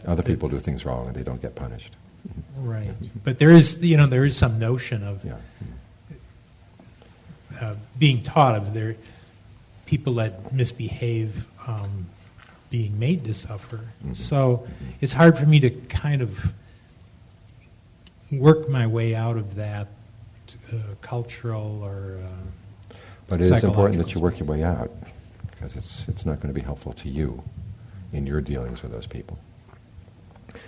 Other people do things wrong and they don't get punished. Right, but there is some notion of being taught of there people that misbehave being made to suffer. So it's hard for me to kind of work my way out of that cultural or But it is important that you work your way out, because it's not going to be helpful to you in your dealings with those people.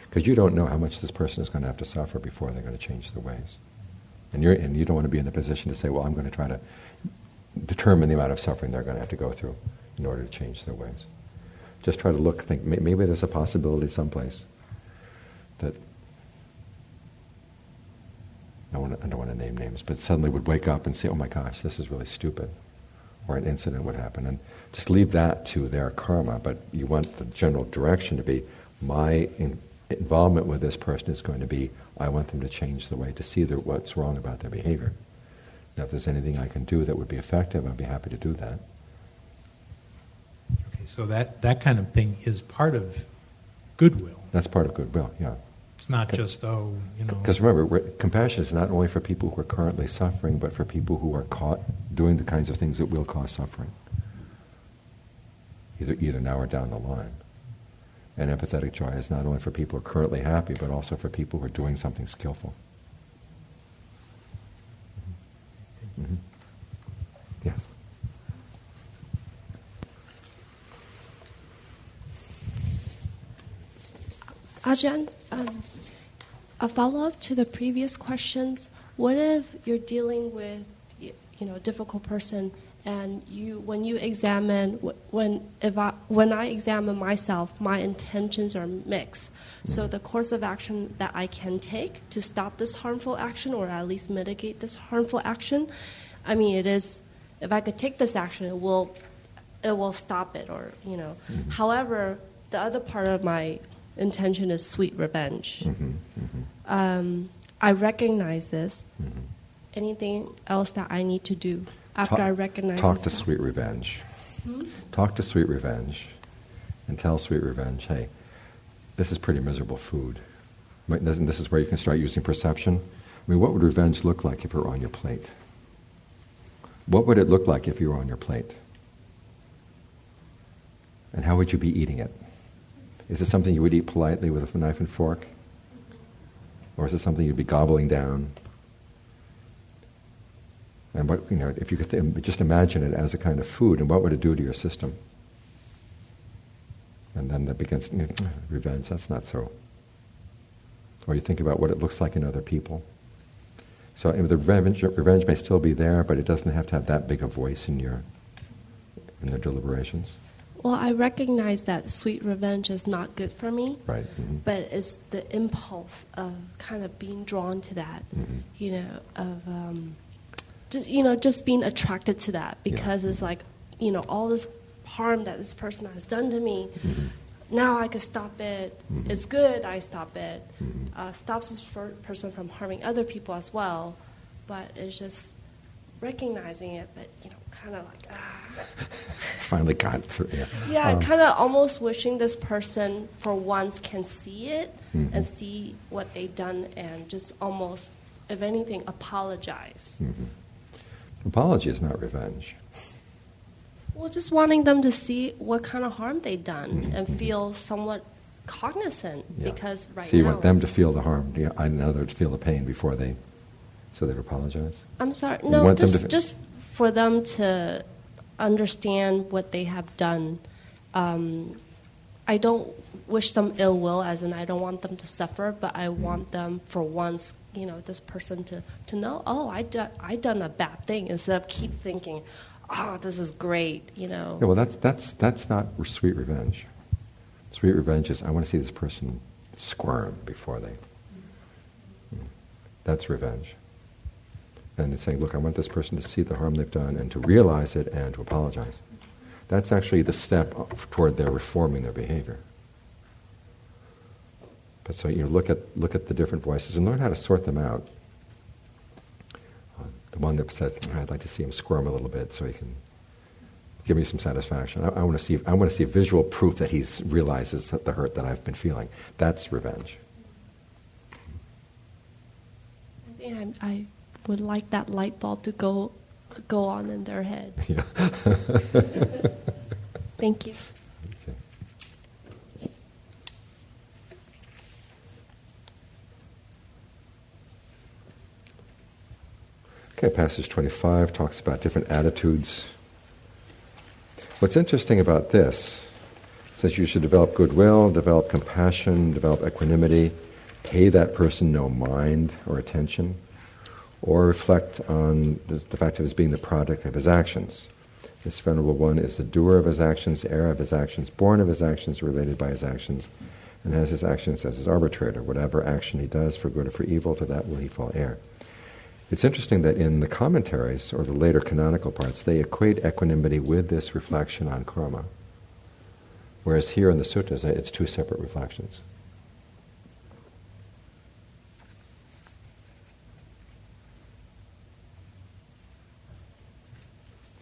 Because you don't know how much this person is going to have to suffer before they're going to change their ways. And you don't want to be in the position to say, well, I'm going to try to determine the amount of suffering they're going to have to go through in order to change their ways. Just try to think, maybe there's a possibility someplace that, I don't want to name names, but suddenly would wake up and say, oh my gosh, this is really stupid. Or an incident would happen. And just leave that to their karma, but you want the general direction to be, my involvement with this person is going to be, I want them to change the way, to see what's wrong about their behavior. Now if there's anything I can do that would be effective, I'd be happy to do that. Okay, so that kind of thing is part of goodwill. That's part of goodwill, yeah. It's not just, Because remember, compassion is not only for people who are currently suffering, but for people who are caught doing the kinds of things that will cause suffering. Either now or down the line. And empathetic joy is not only for people who are currently happy, but also for people who are doing something skillful. Mm-hmm. Yes. Ajahn, a follow-up to the previous questions. What if you're dealing with, a difficult person, and when you examine, when I examine myself, my intentions are mixed. So the course of action that I can take to stop this harmful action, or at least mitigate this harmful action, it is, if I could take this action, it will stop it, or Mm-hmm. However, the other part of my intention is sweet revenge. Mm-hmm. Mm-hmm. I recognize this. Mm-hmm. Anything else that I need to do after I recognize this? Talk to sweet revenge. Talk to sweet revenge and tell sweet revenge, hey, this is pretty miserable food. This is where you can start using perception. What would revenge look like if it were on your plate? What would it look like if you were on your plate? And how would you be eating it? Is it something you would eat politely with a knife and fork? Or is it something you'd be gobbling down? And if you could just imagine it as a kind of food, and what would it do to your system? And then that begins, revenge, that's not so. Or you think about what it looks like in other people. So the revenge may still be there, but it doesn't have to have that big a voice in the deliberations. Well, I recognize that sweet revenge is not good for me, right? Mm-hmm. But it's the impulse of kind of being drawn to that, just being attracted to that, because it's like, all this harm that this person has done to me, now I can stop it. It's good I stop it. Stops this person from harming other people as well, but it's just recognizing it, but kind of like finally got through. Yeah, kind of almost wishing this person for once can see it and see what they've done, and just almost, if anything, apologize. Apology is not revenge. Well, just wanting them to see what kind of harm they've done and feel somewhat cognizant, because right now... So you want them to feel the harm, in other words, feel the pain before they apologize? I'm sorry, no, just for them to understand what they have done. I don't wish them ill will, as in I don't want them to suffer, but I want them for once, this person to know, oh, I done a bad thing, instead of keep thinking, oh, this is great, Yeah, well, that's not sweet revenge. Sweet revenge is, I want to see this person squirm before they... That's revenge. And it's saying, look, I want this person to see the harm they've done and to realize it and to apologize. That's actually the step toward their reforming their behavior. But so look at the different voices and learn how to sort them out. The one that says, I'd like to see him squirm a little bit so he can give me some satisfaction. I want to see visual proof that he realizes the hurt that I've been feeling. That's revenge. I would like that light bulb to go on in their head. Yeah. Thank you. Okay, passage 25 talks about different attitudes. What's interesting about this says you should develop goodwill, develop compassion, develop equanimity, pay that person no mind or attention, or reflect on the fact of his being the product of his actions. This Venerable One is the doer of his actions, heir of his actions, born of his actions, related by his actions, and has his actions as his arbitrator. Whatever action he does, for good or for evil, to that will he fall heir. It's interesting that in the commentaries, or the later canonical parts, they equate equanimity with this reflection on karma. Whereas here in the suttas, it's two separate reflections.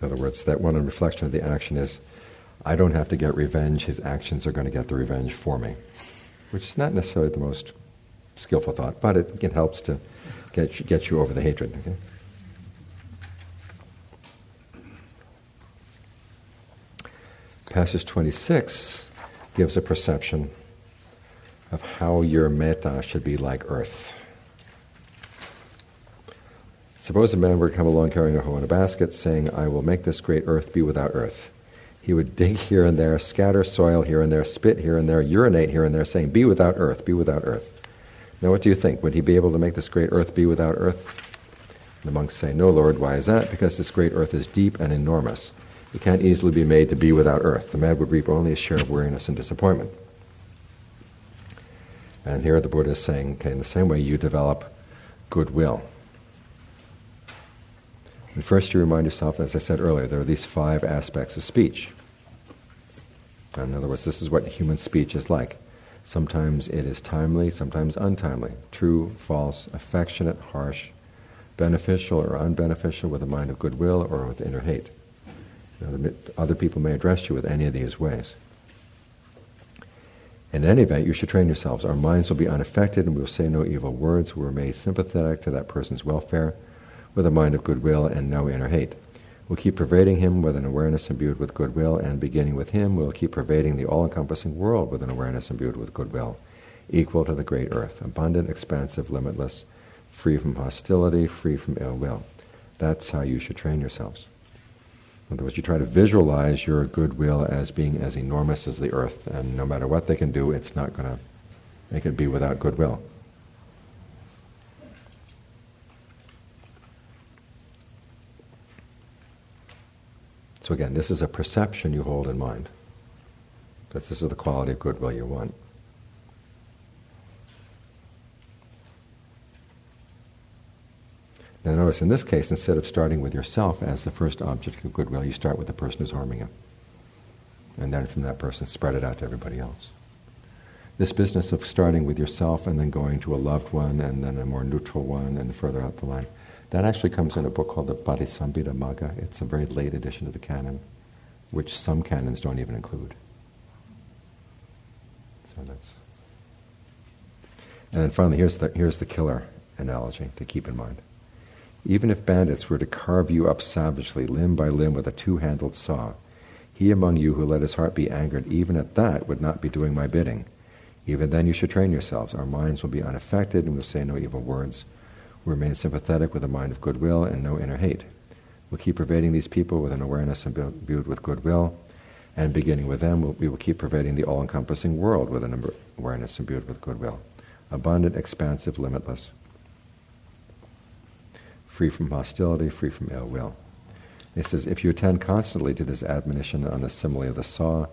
In other words, that one reflection of the action is, I don't have to get revenge, his actions are going to get the revenge for me. Which is not necessarily the most skillful thought, but it helps to get you over the hatred. Okay? Passage 26 gives a perception of how your metta should be like earth. Suppose a man were to come along carrying a hoe in a basket, saying, I will make this great earth be without earth. He would dig here and there, scatter soil here and there, spit here and there, urinate here and there, saying, be without earth, be without earth. Now what do you think? Would he be able to make this great earth be without earth? The monks say, no, Lord. Why is that? Because this great earth is deep and enormous. It can't easily be made to be without earth. The man would reap only a share of weariness and disappointment. And here the Buddha is saying, okay, in the same way you develop goodwill. And first you remind yourself, as I said earlier, there are these 5 aspects of speech. In other words, this is what human speech is like. Sometimes it is timely, sometimes untimely, true, false, affectionate, harsh, beneficial or unbeneficial, with a mind of goodwill or with inner hate. Other people may address you with any of these ways. In any event, you should train yourselves. Our minds will be unaffected and we will say no evil words. We will remain sympathetic to that person's welfare with a mind of goodwill and no inner hate. We'll keep pervading him with an awareness imbued with goodwill, and beginning with him, we'll keep pervading the all-encompassing world with an awareness imbued with goodwill, equal to the great earth, abundant, expansive, limitless, free from hostility, free from ill will. That's how you should train yourselves. In other words, you try to visualize your goodwill as being as enormous as the earth, and no matter what they can do, it's not going to make it be without goodwill. So again, this is a perception you hold in mind, that this is the quality of goodwill you want. Now notice, in this case, instead of starting with yourself as the first object of goodwill, you start with the person who's harming you. And then from that person, spread it out to everybody else. This business of starting with yourself and then going to a loved one and then a more neutral one and further out the line, that actually comes in a book called the Bodhisattva Magga. It's a very late edition of the canon, which some canons don't even include. So that's. And then finally, here's the killer analogy to keep in mind. Even if bandits were to carve you up savagely, limb by limb, with a 2-handled saw, he among you who let his heart be angered, even at that, would not be doing my bidding. Even then you should train yourselves. Our minds will be unaffected, and we'll say no evil words. We remain sympathetic with a mind of goodwill and no inner hate. We'll keep pervading these people with an awareness imbued with goodwill, and beginning with them, we will keep pervading the all-encompassing world with an awareness imbued with goodwill. Abundant, expansive, limitless. Free from hostility, free from ill will. He says, if you attend constantly to this admonition on the simile of the saw,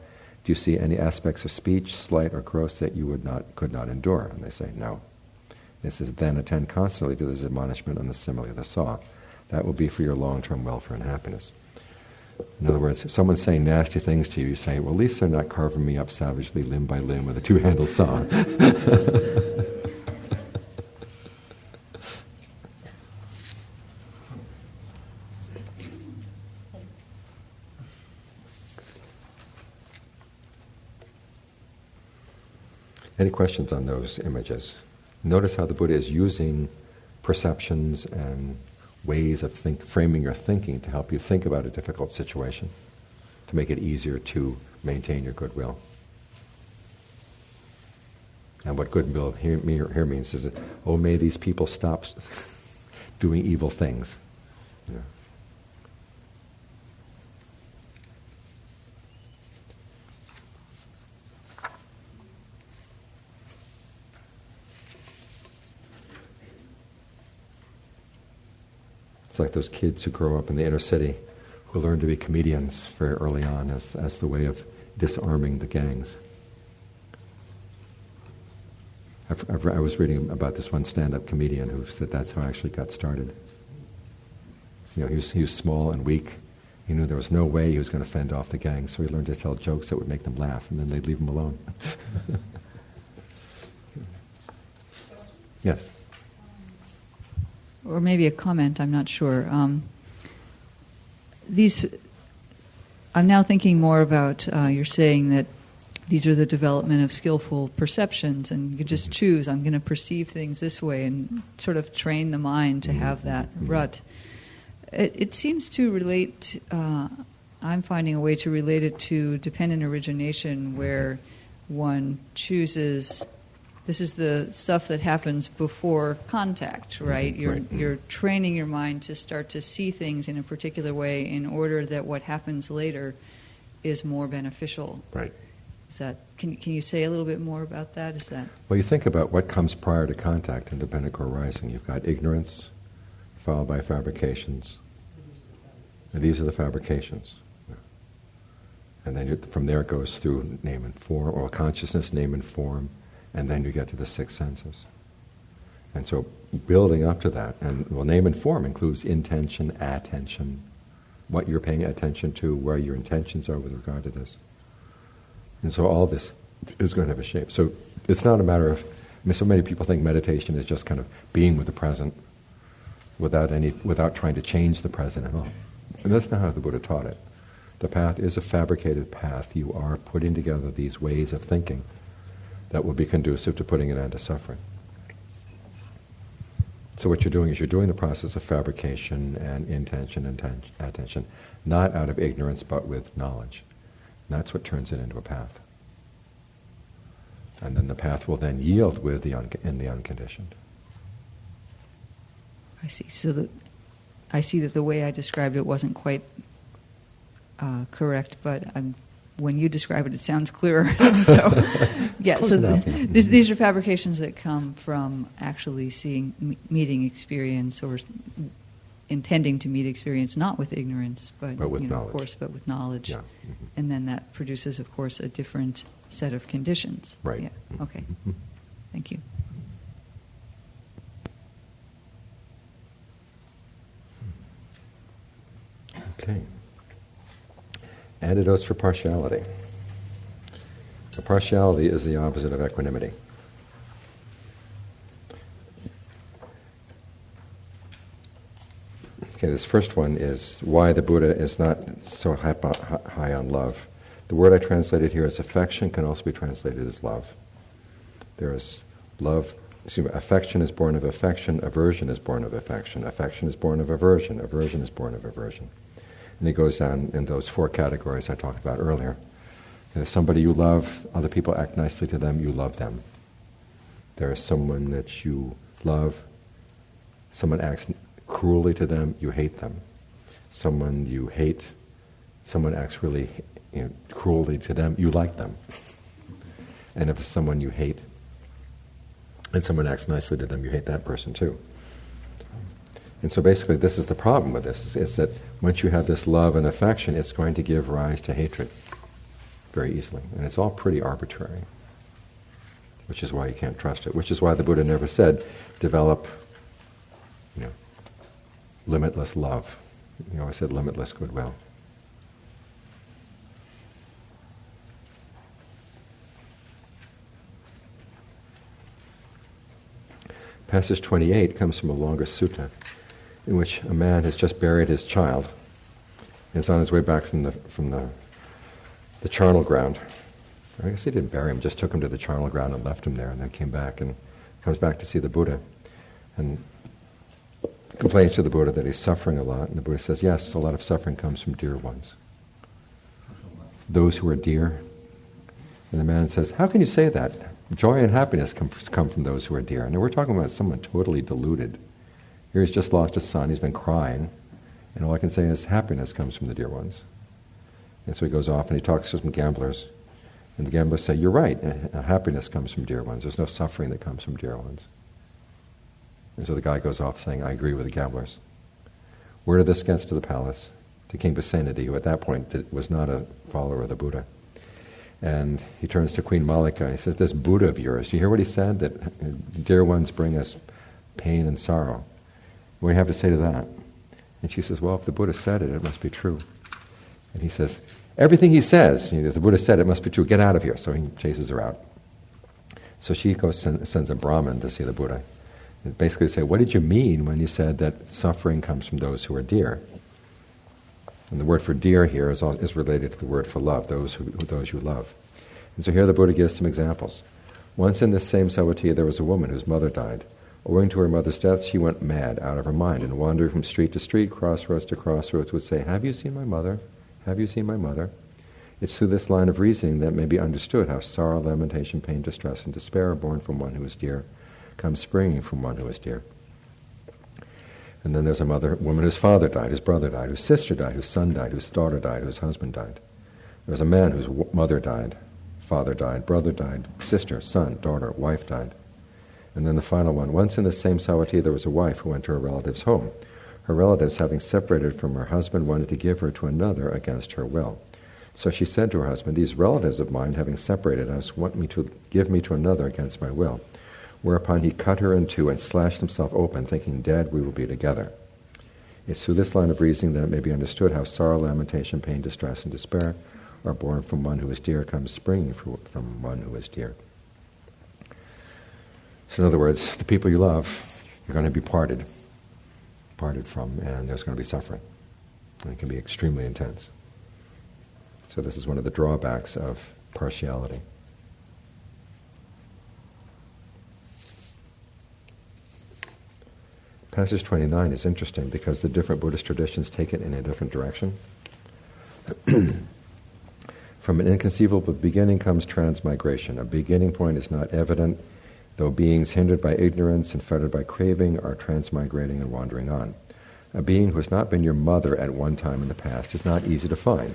do you see any aspects of speech, slight or gross, that you could not endure? And they say, no. He says, then attend constantly to this admonishment on the simile of the saw. That will be for your long-term welfare and happiness. In other words, if someone's saying nasty things to you, you say, well, at least they're not carving me up savagely limb by limb with a 2-handled saw. Any questions on those images? Notice how the Buddha is using perceptions and ways of framing your thinking to help you think about a difficult situation, to make it easier to maintain your goodwill. And what goodwill here means is that, oh, may these people stop doing evil things. Yeah. It's like those kids who grow up in the inner city who learn to be comedians very early on as the way of disarming the gangs. I was reading about this one stand-up comedian who said that's how I actually got started. You know, he was small and weak. He knew there was no way he was going to fend off the gangs, so he learned to tell jokes that would make them laugh, and then they'd leave him alone. Yes? Or maybe a comment, I'm not sure. I'm now thinking more about, you're saying that these are the development of skillful perceptions, and you just choose, I'm going to perceive things this way, and sort of train the mind to have that rut. It seems to relate, I'm finding a way to relate it to dependent origination, where one chooses, this is the stuff that happens before contact, right? You're training your mind to start to see things in a particular way in order that what happens later is more beneficial. Right. Is that, can you say a little bit more about that? Is that? Well, you think about what comes prior to contact in dependent co-arising. You've got ignorance, followed by fabrications. And these are the fabrications. And then from there it goes through name and form, or consciousness, name and form, and then you get to the six senses. And so building up to that, and well, name and form includes intention, attention, what you're paying attention to, where your intentions are with regard to this. And so all this is going to have a shape. So it's not a matter of, so many people think meditation is just kind of being with the present without trying to change the present at all. And that's not how the Buddha taught it. The path is a fabricated path. You are putting together these ways of thinking that will be conducive to putting an end to suffering. So what you're doing is you're doing the process of fabrication and intention and attention, not out of ignorance but with knowledge. And that's what turns it into a path. And then the path will then yield with in the unconditioned. I see. So I see that the way I described it wasn't quite correct, but when you describe it, it sounds clearer. So, yeah. So these are fabrications that come from actually meeting experience, or intending to meet experience, not with ignorance, but with knowledge. Of course, but with knowledge. Yeah. And then that produces, of course, a different set of conditions. Right. Yeah. Okay. Thank you. Okay. Antidotes for partiality. So partiality is the opposite of equanimity. Okay, this first one is why the Buddha is not so high on love. The word I translated here as affection can also be translated as love. There is love, affection is born of affection, aversion is born of affection is born of aversion is born of aversion. And he goes down in those four categories I talked about earlier. There's somebody you love, other people act nicely to them, you love them. There is someone that you love, someone acts cruelly to them, you hate them. Someone you hate, someone acts really cruelly to them, you like them. And if it's someone you hate and someone acts nicely to them, you hate that person too. And so basically this is the problem with this, is that once you have this love and affection, it's going to give rise to hatred very easily. And it's all pretty arbitrary, which is why you can't trust it, which is why the Buddha never said, develop, limitless love. He always said limitless goodwill. Passage 28 comes from a longer sutta, in which a man has just buried his child and is on his way back from the charnel ground. I guess he didn't bury him, just took him to the charnel ground and left him there, and then came back and comes back to see the Buddha and complains to the Buddha that he's suffering a lot. And the Buddha says, yes, a lot of suffering comes from dear ones. Those who are dear. And the man says, how can you say that? Joy and happiness come from those who are dear. And we're talking about someone totally deluded. Here he's just lost his son, he's been crying, And all I can say is happiness comes from the dear ones. And so he goes off and he talks to some gamblers. And the gamblers say, you're right, happiness comes from dear ones. There's no suffering that comes from dear ones. And so the guy goes off saying, I agree with the gamblers. Word of this gets to the palace, to King Pasenadi, who at that point was not a follower of the Buddha. And he turns to Queen Malika. He says, this Buddha of yours, do you hear what he said? That dear ones bring us pain and sorrow. What do you have to say to that? And she says, well, if the Buddha said it, it must be true. And he says, everything he says, if the Buddha said it must be true, get out of here. So he chases her out. So she goes sends a Brahmin to see the Buddha. And basically say, what did you mean when you said that suffering comes from those who are dear? And the word for dear here is related to the word for love, those you love. And so here the Buddha gives some examples. Once in this same Savatthi there was a woman whose mother died. Owing to her mother's death, she went mad, out of her mind, and wandering from street to street, crossroads to crossroads, would say, have you seen my mother? Have you seen my mother? It's through this line of reasoning that it may be understood how sorrow, lamentation, pain, distress, and despair are born from one who is dear, come springing from one who is dear. And then there's a woman whose father died, whose brother died, whose sister died, whose son died, whose daughter died, whose husband died. There's a man whose mother died, father died, brother died, sister, son, daughter, wife died. And then the final one, once in the same Savatthi there was a wife who went to her relative's home. Her relatives, having separated from her husband, wanted to give her to another against her will. So she said to her husband, these relatives of mine, having separated us, want me to give me to another against my will. Whereupon he cut her in two and slashed himself open, thinking, dead we will be together. It's through this line of reasoning that it may be understood how sorrow, lamentation, pain, distress, and despair are born from one who is dear, comes springing from one who is dear. So in other words, the people you love, you're going to be parted from, and there's going to be suffering. And it can be extremely intense. So this is one of the drawbacks of partiality. Passage 29 is interesting because the different Buddhist traditions take it in a different direction. From an inconceivable beginning comes transmigration. A beginning point is not evident, though beings hindered by ignorance and fettered by craving are transmigrating and wandering on. A being who has not been your mother at one time in the past is not easy to find.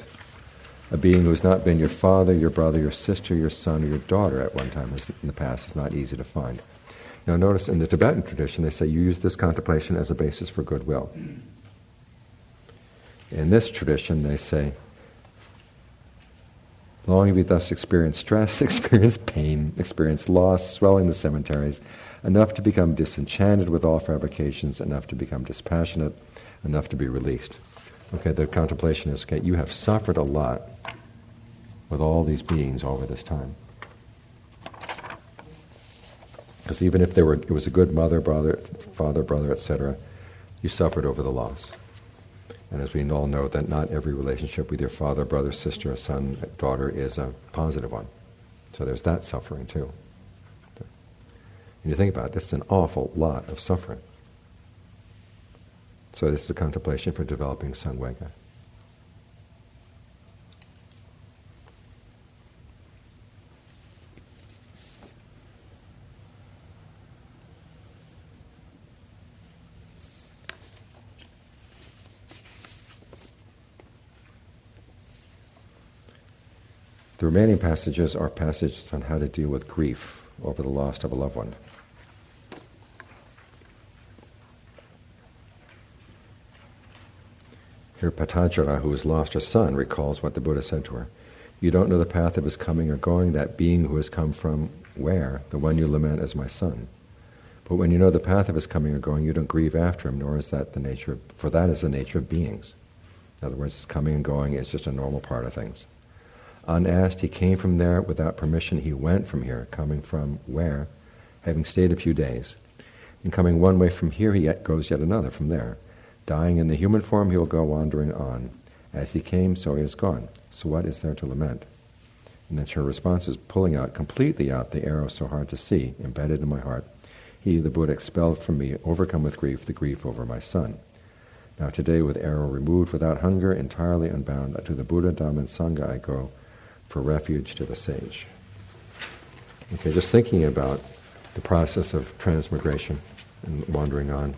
A being who has not been your father, your brother, your sister, your son, or your daughter at one time in the past is not easy to find. Now notice in the Tibetan tradition they say you use this contemplation as a basis for goodwill. In this tradition they say, long have you thus experienced stress, experienced pain, experienced loss, swelling the cemeteries, enough to become disenchanted with all fabrications, enough to become dispassionate, enough to be released. Okay, the contemplation is, okay, you have suffered a lot with all these beings over this time. Because even if it was a good mother, brother, father, brother, etc., you suffered over the loss. And as we all know, that not every relationship with your father, brother, sister, son, daughter is a positive one. So there's that suffering too. And you think about it, this is an awful lot of suffering. So this is a contemplation for developing samvega. The remaining passages are passages on how to deal with grief over the loss of a loved one. Here Patajara, who has lost her son, recalls what the Buddha said to her. You don't know the path of his coming or going, that being who has come from where? The one you lament as my son. But when you know the path of his coming or going, you don't grieve after him, nor is that the nature, for that is the nature of beings. In other words, his coming and going is just a normal part of things. Unasked, he came from there. Without permission, he went from here. Coming from where? Having stayed a few days. And coming one way from here, he goes yet another from there. Dying in the human form, he will go wandering on. As he came, so he is gone. So what is there to lament? And then her response is pulling out, completely out, the arrow so hard to see, embedded in my heart. He, the Buddha, expelled from me, overcome with grief, the grief over my son. Now today, with arrow removed, without hunger, entirely unbound, to the Buddha, Dhamma, and Sangha I go, for refuge to the sage. Okay, just thinking about the process of transmigration and wandering on.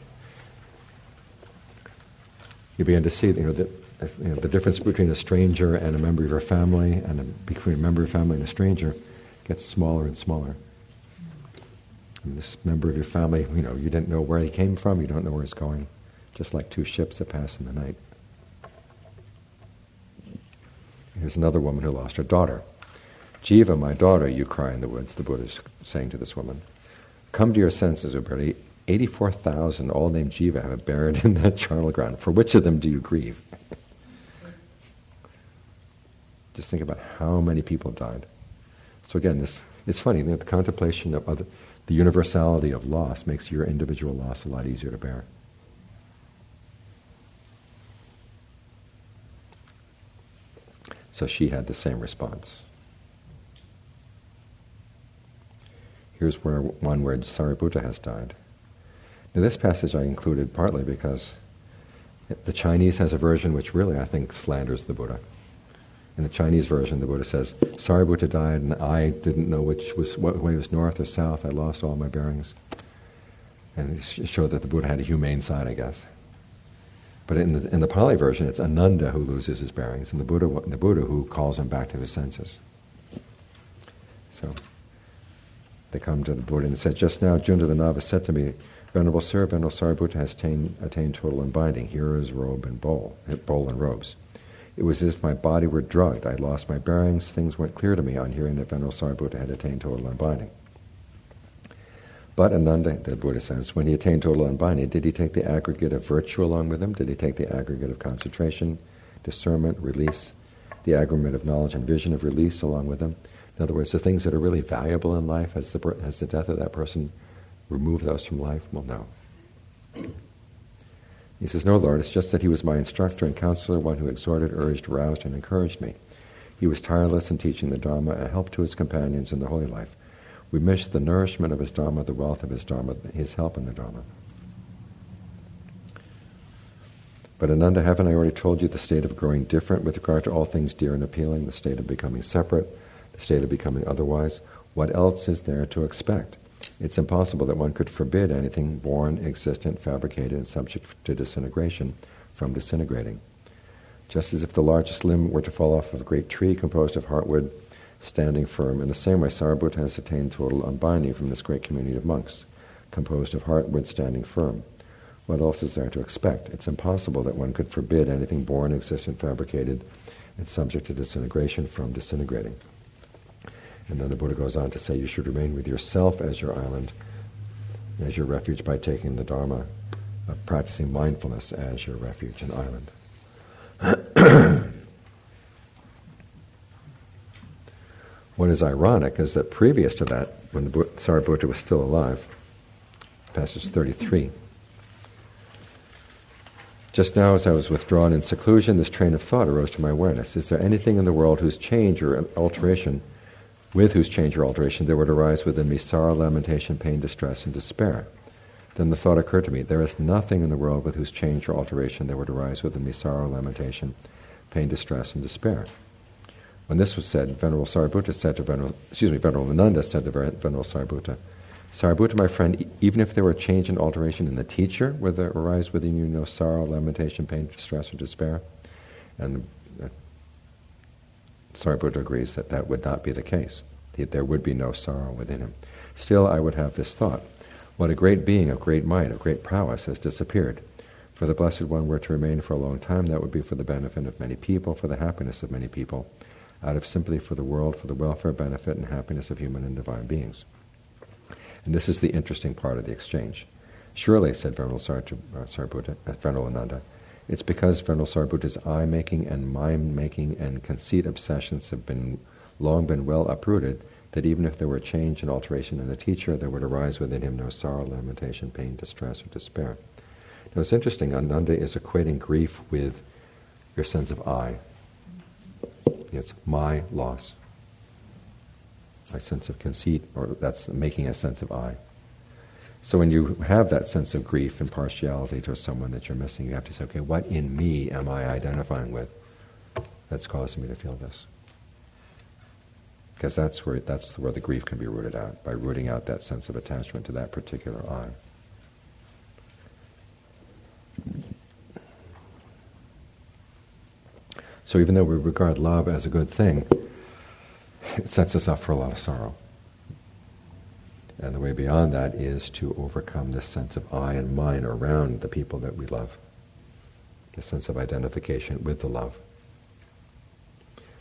you begin to see, the difference between a stranger and a member of your family, and between a member of your family and a stranger gets smaller and smaller. And this member of your family, you didn't know where he came from, you don't know where he's going, just like two ships that pass in the night. Here's another woman who lost her daughter. Jiva, my daughter, you cry in the woods, the Buddha is saying to this woman. Come to your senses, O Buddha. 84,000, all named Jiva, have it buried in that charnel ground. For which of them do you grieve? Just think about how many people died. So again, it's funny, the contemplation of the universality of loss makes your individual loss a lot easier to bear. So she had the same response. Here's one where Sariputta has died. Now this passage I included partly because the Chinese has a version which really, I think, slanders the Buddha. In the Chinese version, the Buddha says, Sariputta died and I didn't know what way was north or south, I lost all my bearings. And it showed that the Buddha had a humane side, I guess. But in the Pali version, it's Ananda who loses his bearings, and the Buddha who calls him back to his senses. So they come to the Buddha and said, just now Junda the novice said to me, Venerable Sir, Venerable Sariputta has attained total unbinding. Here is robe and bowl and robes. It was as if my body were drugged. I lost my bearings. Things went clear to me on hearing that Venerable Sariputta had attained total unbinding. But Ananda, the Buddha says, when he attained total unbinding, did he take the aggregate of virtue along with him? Did he take the aggregate of concentration, discernment, release, the aggregate of knowledge and vision of release along with him? In other words, the things that are really valuable in life, has the death of that person removed those from life? Well, no. He says, no, Lord, it's just that he was my instructor and counselor, one who exhorted, urged, aroused, and encouraged me. He was tireless in teaching the Dhamma, a help to his companions in the holy life. We miss the nourishment of his Dhamma, the wealth of his Dhamma, his help in the Dhamma. But Ananda, haven't I already told you the state of growing different with regard to all things dear and appealing, the state of becoming separate, the state of becoming otherwise? What else is there to expect? It's impossible that one could forbid anything born, existent, fabricated, and subject to disintegration from disintegrating. Just as if the largest limb were to fall off of a great tree composed of heartwood, standing firm, in the same way Sariputta has attained total unbinding from this great community of monks, composed of heartwood standing firm. What else is there to expect? It's impossible that one could forbid anything born, existent, fabricated, and subject to disintegration from disintegrating. And then the Buddha goes on to say, you should remain with yourself as your island, as your refuge by taking the Dharma, practicing mindfulness as your refuge and island. What is ironic is that previous to that, when the Sariputta was still alive, passage 33, just now as I was withdrawn in seclusion, this train of thought arose to my awareness. Is there anything in the world whose change or alteration there would arise within me sorrow, lamentation, pain, distress, and despair? Then the thought occurred to me, there is nothing in the world with whose change or alteration there would arise within me sorrow, lamentation, pain, distress, and despair. When this was said, Venerable Ananda said to Venerable Sariputta, Sariputta, my friend, even if there were change and alteration in the teacher, would there arise within you no sorrow, lamentation, pain, distress, or despair? And Sariputta agrees that that would not be the case. There would be no sorrow within him. Still, I would have this thought, what a great being of great might, of great prowess has disappeared. For the Blessed One were to remain for a long time, that would be for the benefit of many people, for the happiness of many people, out of simply for the world, for the welfare, benefit, and happiness of human and divine beings. And this is the interesting part of the exchange. Surely, said Venerable Sariputta, Venerable Ananda, it's because Venerable Sariputta's eye-making and mind-making and conceit obsessions have long been well uprooted, that even if there were change and alteration in the teacher, there would arise within him no sorrow, lamentation, pain, distress, or despair. Now it's interesting, Ananda is equating grief with your sense of I. It's my loss. My sense of conceit, or that's making a sense of I. So when you have that sense of grief and partiality to someone that you're missing, you have to say, okay, what in me am I identifying with that's causing me to feel this? Because that's where the grief can be rooted out, by rooting out that sense of attachment to that particular I. So even though we regard love as a good thing, it sets us up for a lot of sorrow. And the way beyond that is to overcome this sense of I and mine around the people that we love. The sense of identification with the love.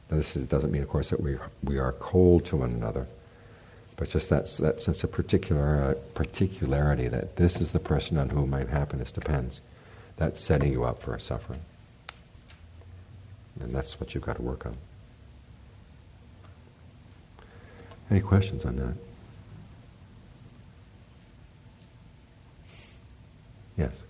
Now this doesn't mean, of course, that we are cold to one another, but just that sense of particularity, that this is the person on whom my happiness depends. That's setting you up for suffering. And that's what you've got to work on. Any questions on that? Yes.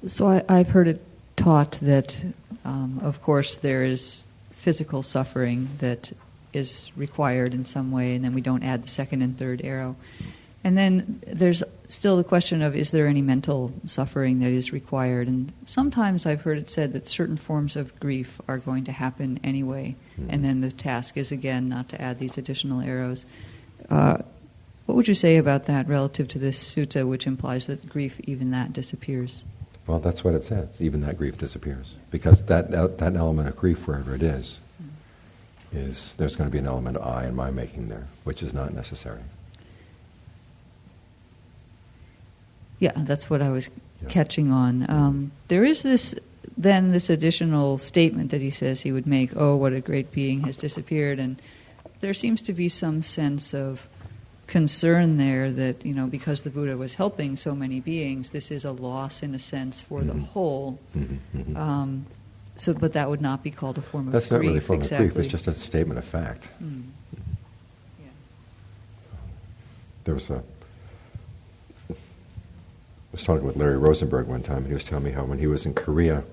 So I've heard it taught that, of course, there is physical suffering that is required in some way, and then we don't add the second and third arrow. And then there's still the question of, is there any mental suffering that is required? And sometimes I've heard it said that certain forms of grief are going to happen anyway, and then the task is, again, not to add these additional arrows. What would you say about that relative to this sutta, which implies that grief, even that, disappears? Well, that's what it says. Even that grief disappears. Because that element of grief, wherever it is there's going to be an element of I and my making there, which is not necessary. Yeah, that's what I was catching on. There is this additional statement that he says he would make, oh, what a great being has disappeared, and there seems to be some sense of concern there that, because the Buddha was helping so many beings, this is a loss in a sense for the whole. But that would not be called a form of grief. That's not really a form of grief, it's just a statement of fact. Yeah. There was I was talking with Larry Rosenberg one time, and he was telling me how when he was in Korea,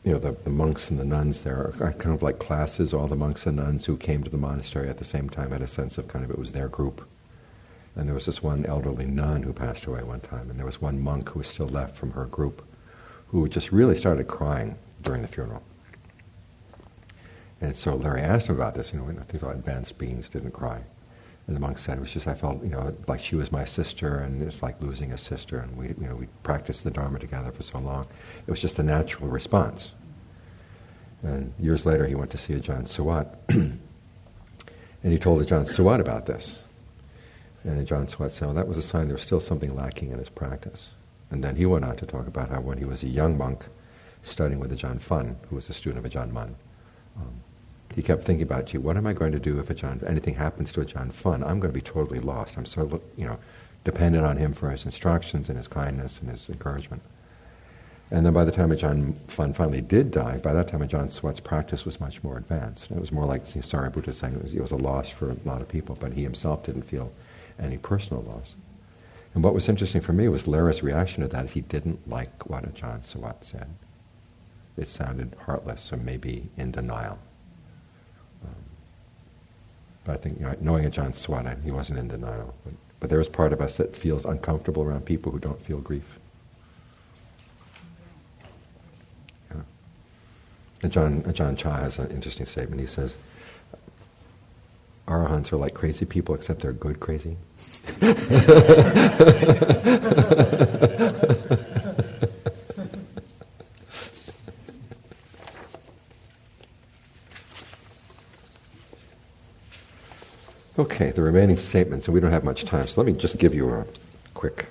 the monks and the nuns there are kind of like classes. All the monks and nuns who came to the monastery at the same time had a sense of it was their group. And there was this one elderly nun who passed away one time, and there was one monk who was still left from her group who just really started crying during the funeral. And so Larry asked him about this. I think all advanced beings didn't cry. And the monk said, it was just, I felt, like she was my sister, and it's like losing a sister, and we practiced the Dharma together for so long. It was just a natural response. And years later, he went to see Ajahn Suwat, and he told Ajahn Suwat about this. And Ajahn Suwat said, well, that was a sign there was still something lacking in his practice. And then he went on to talk about how when he was a young monk, studying with Ajahn Fun, who was a student of Ajahn Mun, he kept thinking about, what am I going to do if anything happens to Ajahn Fun? I'm going to be totally lost. I'm so, dependent on him for his instructions and his kindness and his encouragement. And then by the time Ajahn Fun finally did die, by that time Ajahn Suwat's practice was much more advanced. And it was more like Sariputta saying it was a loss for a lot of people, but he himself didn't feel any personal loss. And what was interesting for me was Lara's reaction to that is he didn't like what Ajahn Suwat said. It sounded heartless or maybe in denial. But I think, knowing Ajahn Suwat, he wasn't in denial. But there is part of us that feels uncomfortable around people who don't feel grief. Ajahn Chah has an interesting statement. He says, Arahants are like crazy people, except they're good crazy. Okay, the remaining statements, and we don't have much time, so let me just give you a quick.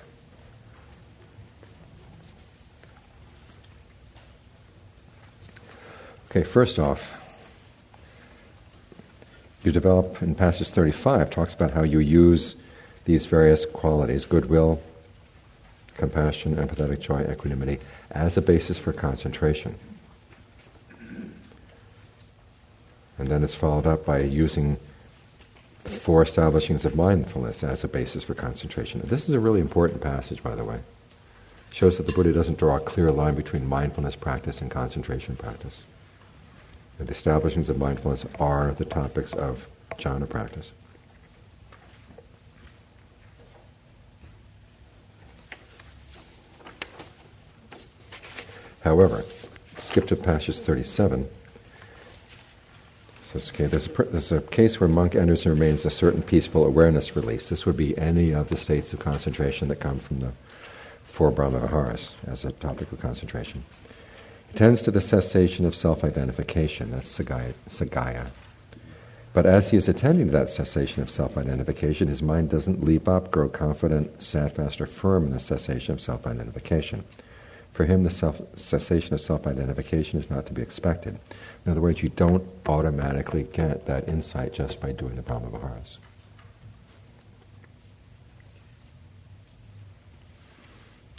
Okay, first off, you develop, in passage 35, talks about how you use these various qualities, goodwill, compassion, empathetic joy, equanimity, as a basis for concentration. And then it's followed up by using the 4 establishings of mindfulness as a basis for concentration. This is a really important passage, by the way. It shows that the Buddha doesn't draw a clear line between mindfulness practice and concentration practice. And the establishings of mindfulness are the topics of jhana practice. However, skip to passage 37. So okay, there's a case where a monk enters and remains a certain peaceful awareness release. This would be any of the states of concentration that come from the four Brahmaviharas as a topic of concentration. It tends to the cessation of self-identification, that's sagaya. But as he is attending to that cessation of self-identification, his mind doesn't leap up, grow confident, steadfast, or firm in the cessation of self-identification. For him, the cessation of self-identification is not to be expected. In other words, you don't automatically get that insight just by doing the Brahmaviharas.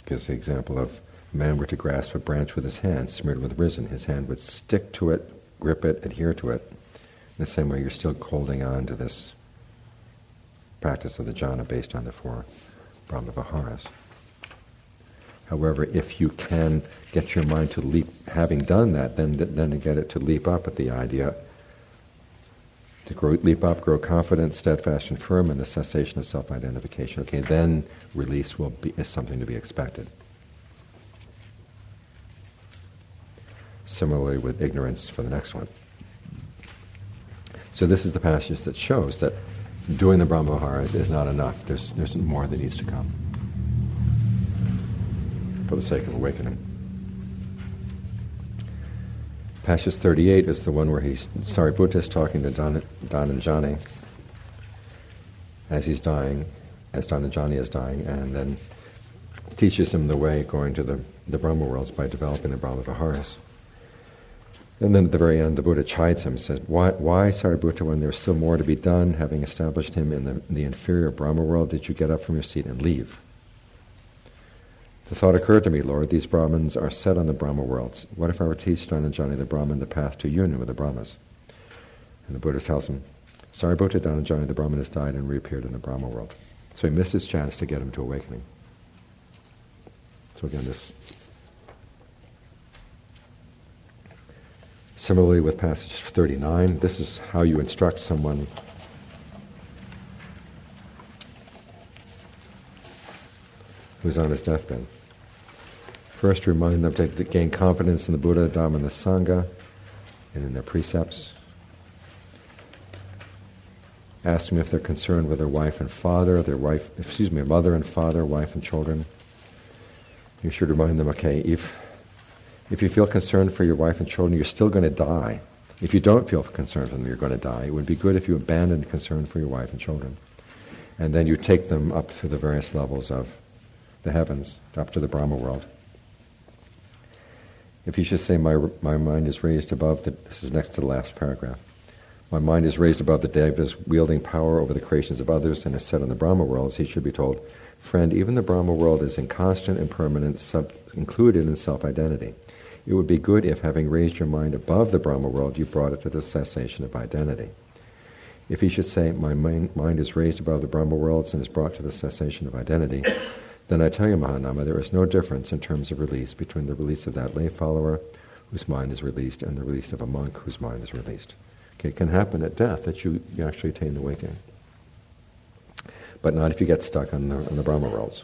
Gives the example of a man were to grasp a branch with his hand, smeared with resin. His hand would stick to it, grip it, adhere to it. In the same way, you're still holding on to this practice of the jhana based on the four Brahmaviharas. However, if you can get your mind to leap, having done that, then to get it to leap up at the idea, to leap up, grow confident, steadfast, and firm in the cessation of self-identification. Okay, then release is something to be expected. Similarly with ignorance for the next one. So this is the passage that shows that doing the Brahmaviharas is not enough. There's more that needs to come for the sake of awakening. Passage 38 is the one where Sariputta is talking to Dhananjani as he's dying, as Dhananjani is dying, and then teaches him the way going to the Brahma worlds by developing the Brahmaviharas. And then at the very end, the Buddha chides him, says, why Sariputta, when there's still more to be done, having established him in the inferior Brahma world, did you get up from your seat and leave? The thought occurred to me, Lord, these Brahmins are set on the Brahma worlds. What if I were to teach Dhananjani the Brahman the path to union with the Brahmas? And the Buddha tells him, Sariputta, Dhananjani the Brahman has died and reappeared in the Brahma world. So he missed his chance to get him to awakening. So again, this. Similarly with passage 39, this is how you instruct someone who's on his deathbed. First, remind them to gain confidence in the Buddha, Dhamma, and the Sangha, and in their precepts. Ask them if they're concerned with their wife and father, mother and father, wife and children. You should remind them, okay, if you feel concerned for your wife and children, you're still going to die. If you don't feel concerned for them, you're going to die. It would be good if you abandoned concern for your wife and children. And then you take them up through the various levels of the heavens, up to the Brahma world. If you should say, my mind is raised above this is next to the last paragraph. My mind is raised above the devas, wielding power over the creations of others, and is set on the Brahma worlds, he should be told, friend, even the Brahma world is inconstant and permanent, included in self-identity. It would be good if, having raised your mind above the Brahma world, you brought it to the cessation of identity. If he should say, my mind is raised above the Brahma worlds and is brought to the cessation of identity, then I tell you, Mahanama, there is no difference in terms of release between the release of that lay follower whose mind is released and the release of a monk whose mind is released. Okay, it can happen at death that you actually attain the awakening. But not if you get stuck on the Brahma worlds.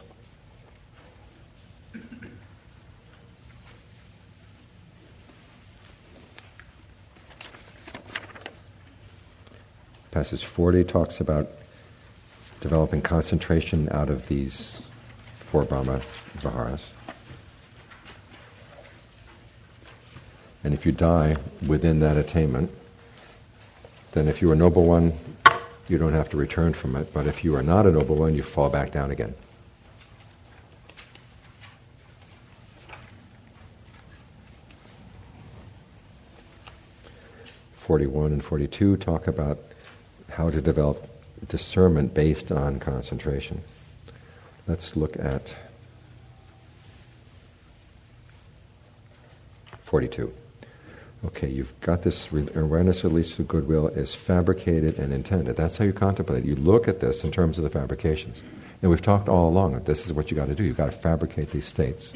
Passage 40 talks about developing concentration out of these four Brahmaviharas. And if you die within that attainment, then if you are a noble one, you don't have to return from it. But if you are not a noble one, you fall back down again. (41) and 42 talk about how to develop discernment based on concentration. Let's look at 42. Okay, you've got this awareness released through goodwill is fabricated and intended. That's how you contemplate it. You look at this in terms of the fabrications. And we've talked all along that this is what you've got to do. You've got to fabricate these states.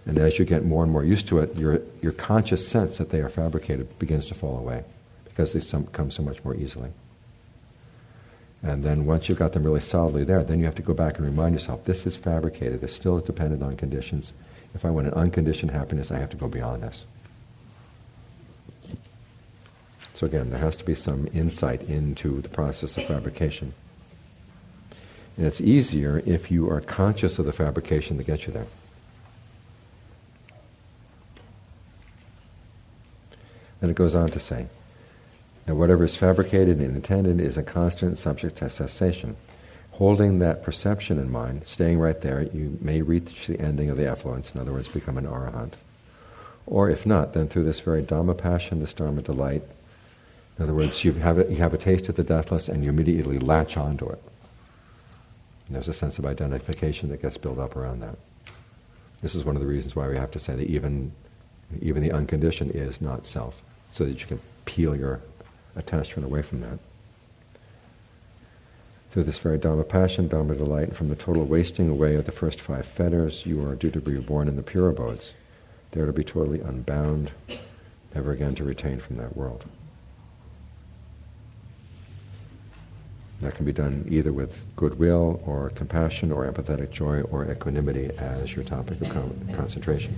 And as you get more and more used to it, your conscious sense that they are fabricated begins to fall away because they come so much more easily. And then once you've got them really solidly there, then you have to go back and remind yourself, this is fabricated. It's still dependent on conditions. If I want an unconditioned happiness, I have to go beyond this. So again, there has to be some insight into the process of fabrication. And it's easier if you are conscious of the fabrication that gets you there. And it goes on to say, now whatever is fabricated and intended is a constant subject to cessation. Holding that perception in mind, staying right there, you may reach the ending of the effluence, in other words, become an arahant. Or if not, then through this very Dhamma passion, this Dhamma delight, in other words, you have a taste of the deathless and you immediately latch onto it. And there's a sense of identification that gets built up around that. This is one of the reasons why we have to say that even the unconditioned is not self, so that you can peel your attachment away from that. Through this very Dhamma passion, Dhamma delight, and from the total wasting away of the first 5 fetters, you are due to be reborn in the pure abodes, there to be totally unbound, never again to retain from that world. That can be done either with goodwill or compassion or empathetic joy or equanimity as your topic of concentration.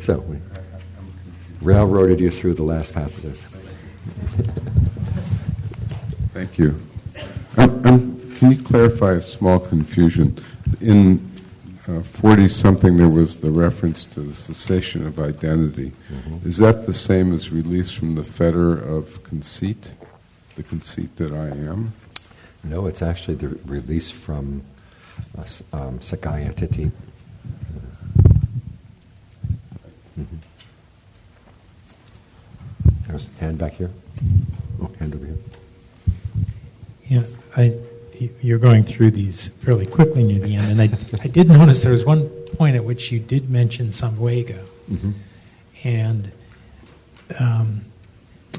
So we railroaded you through the last passages. Thank you. Can you clarify a small confusion? In 40-something, there was the reference to the cessation of identity. Mm-hmm. Is that the same as release from the fetter of conceit, the conceit that I am? No, it's actually the release from Sakaya Titi. Mm-hmm. There's a hand back here. Oh, hand over here. Yeah, you're going through these fairly quickly near the end, and I did notice there was one point at which you did mention samvega, mm-hmm. and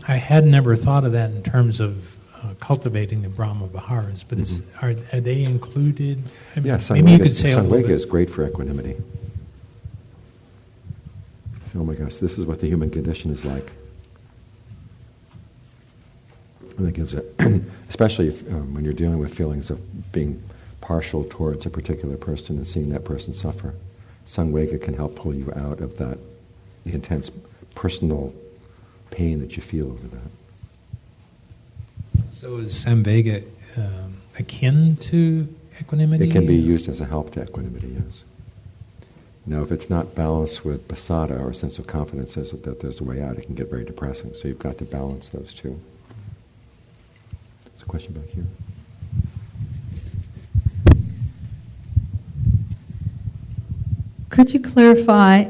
I had never thought of that in terms of cultivating the Brahmaviharas, but mm-hmm. are they included? I mean, yeah, maybe you could say samvega is great for equanimity. So, oh my gosh, this is what the human condition is like. And it gives it, especially if, when you're dealing with feelings of being partial towards a particular person and seeing that person suffer. Samvega can help pull you out of that, the intense personal pain that you feel over that. So is samvega akin to equanimity? It can be used as a help to equanimity, yes. Now, if it's not balanced with pasada or a sense of confidence that there's a way out, it can get very depressing. So you've got to balance those two. There's a question back here. Could you clarify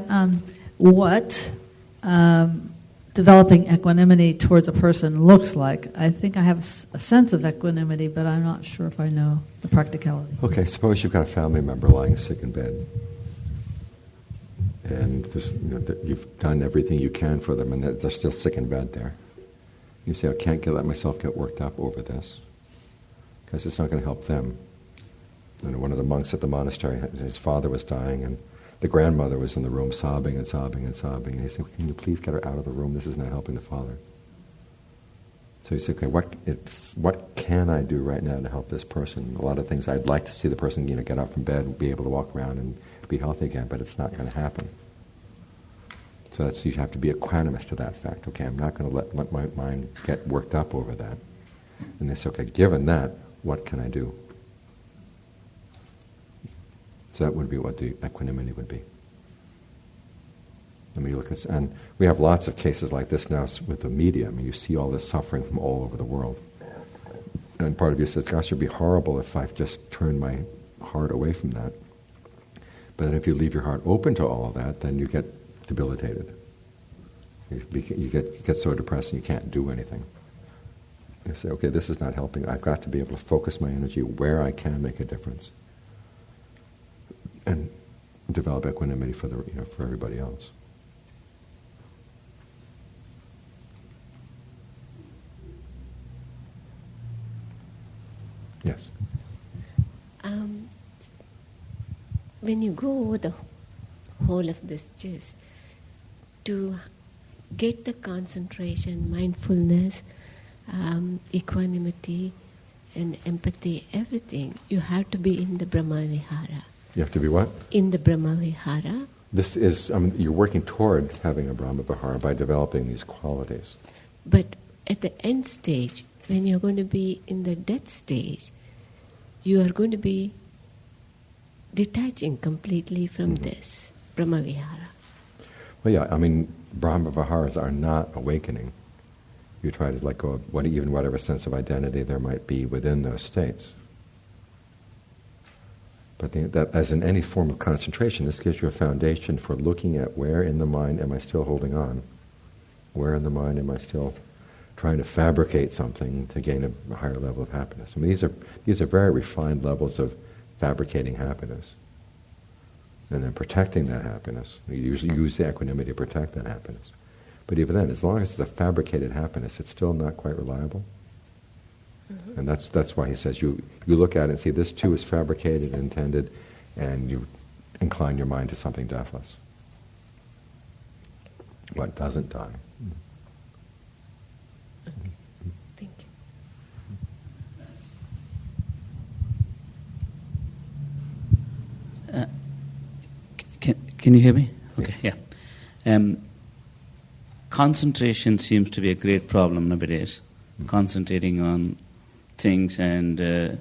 what developing equanimity towards a person looks like? I think I have a sense of equanimity, but I'm not sure if I know the practicality. Okay, suppose you've got a family member lying sick in bed, and you've done everything you can for them, and they're still sick in bed there. You say, I can't let myself get worked up over this, because it's not going to help them. And one of the monks at the monastery, his father was dying, and the grandmother was in the room sobbing and sobbing and sobbing. And he said, can you please get her out of the room? This is not helping the father. So he said, okay, what can I do right now to help this person? A lot of things, I'd like to see the person get up from bed and be able to walk around and be healthy again, but it's not going to happen. So you have to be equanimous to that fact. Okay, I'm not going to let my mind get worked up over that. And they say, okay, given that, what can I do? So that would be what the equanimity would be. I mean, you look at, and we have lots of cases like this now with the media. I mean, you see all this suffering from all over the world. And part of you says, gosh, it would be horrible if I just turned my heart away from that. But then if you leave your heart open to all of that, then you get debilitated. You get so depressed and you can't do anything. You say, okay, this is not helping. I've got to be able to focus my energy where I can make a difference, and develop equanimity for for everybody else. Yes. When you go over the whole of this gist, to get the concentration, mindfulness, equanimity, and empathy, everything, you have to be in the Brahmavihara. You have to be what? In the Brahmavihara. This is, you're working toward having a Brahmavihara by developing these qualities. But at the end stage, when you're going to be in the death stage, you are going to be detaching completely from this Brahmavihara. Well, yeah, Brahmaviharas are not awakening. You try to let go of whatever sense of identity there might be within those states. But that, as in any form of concentration, this gives you a foundation for looking at where in the mind am I still holding on? Where in the mind am I still trying to fabricate something to gain a higher level of happiness? These are very refined levels of fabricating happiness. And then protecting that happiness. You usually use the equanimity to protect that happiness. But even then, as long as it's a fabricated happiness, it's still not quite reliable. Mm-hmm. And that's why he says you look at it and see this too is fabricated and intended, and you incline your mind to something deathless. What doesn't die. Thank you. Can you hear me? Okay, yeah. Concentration seems to be a great problem nowadays. Concentrating on things, and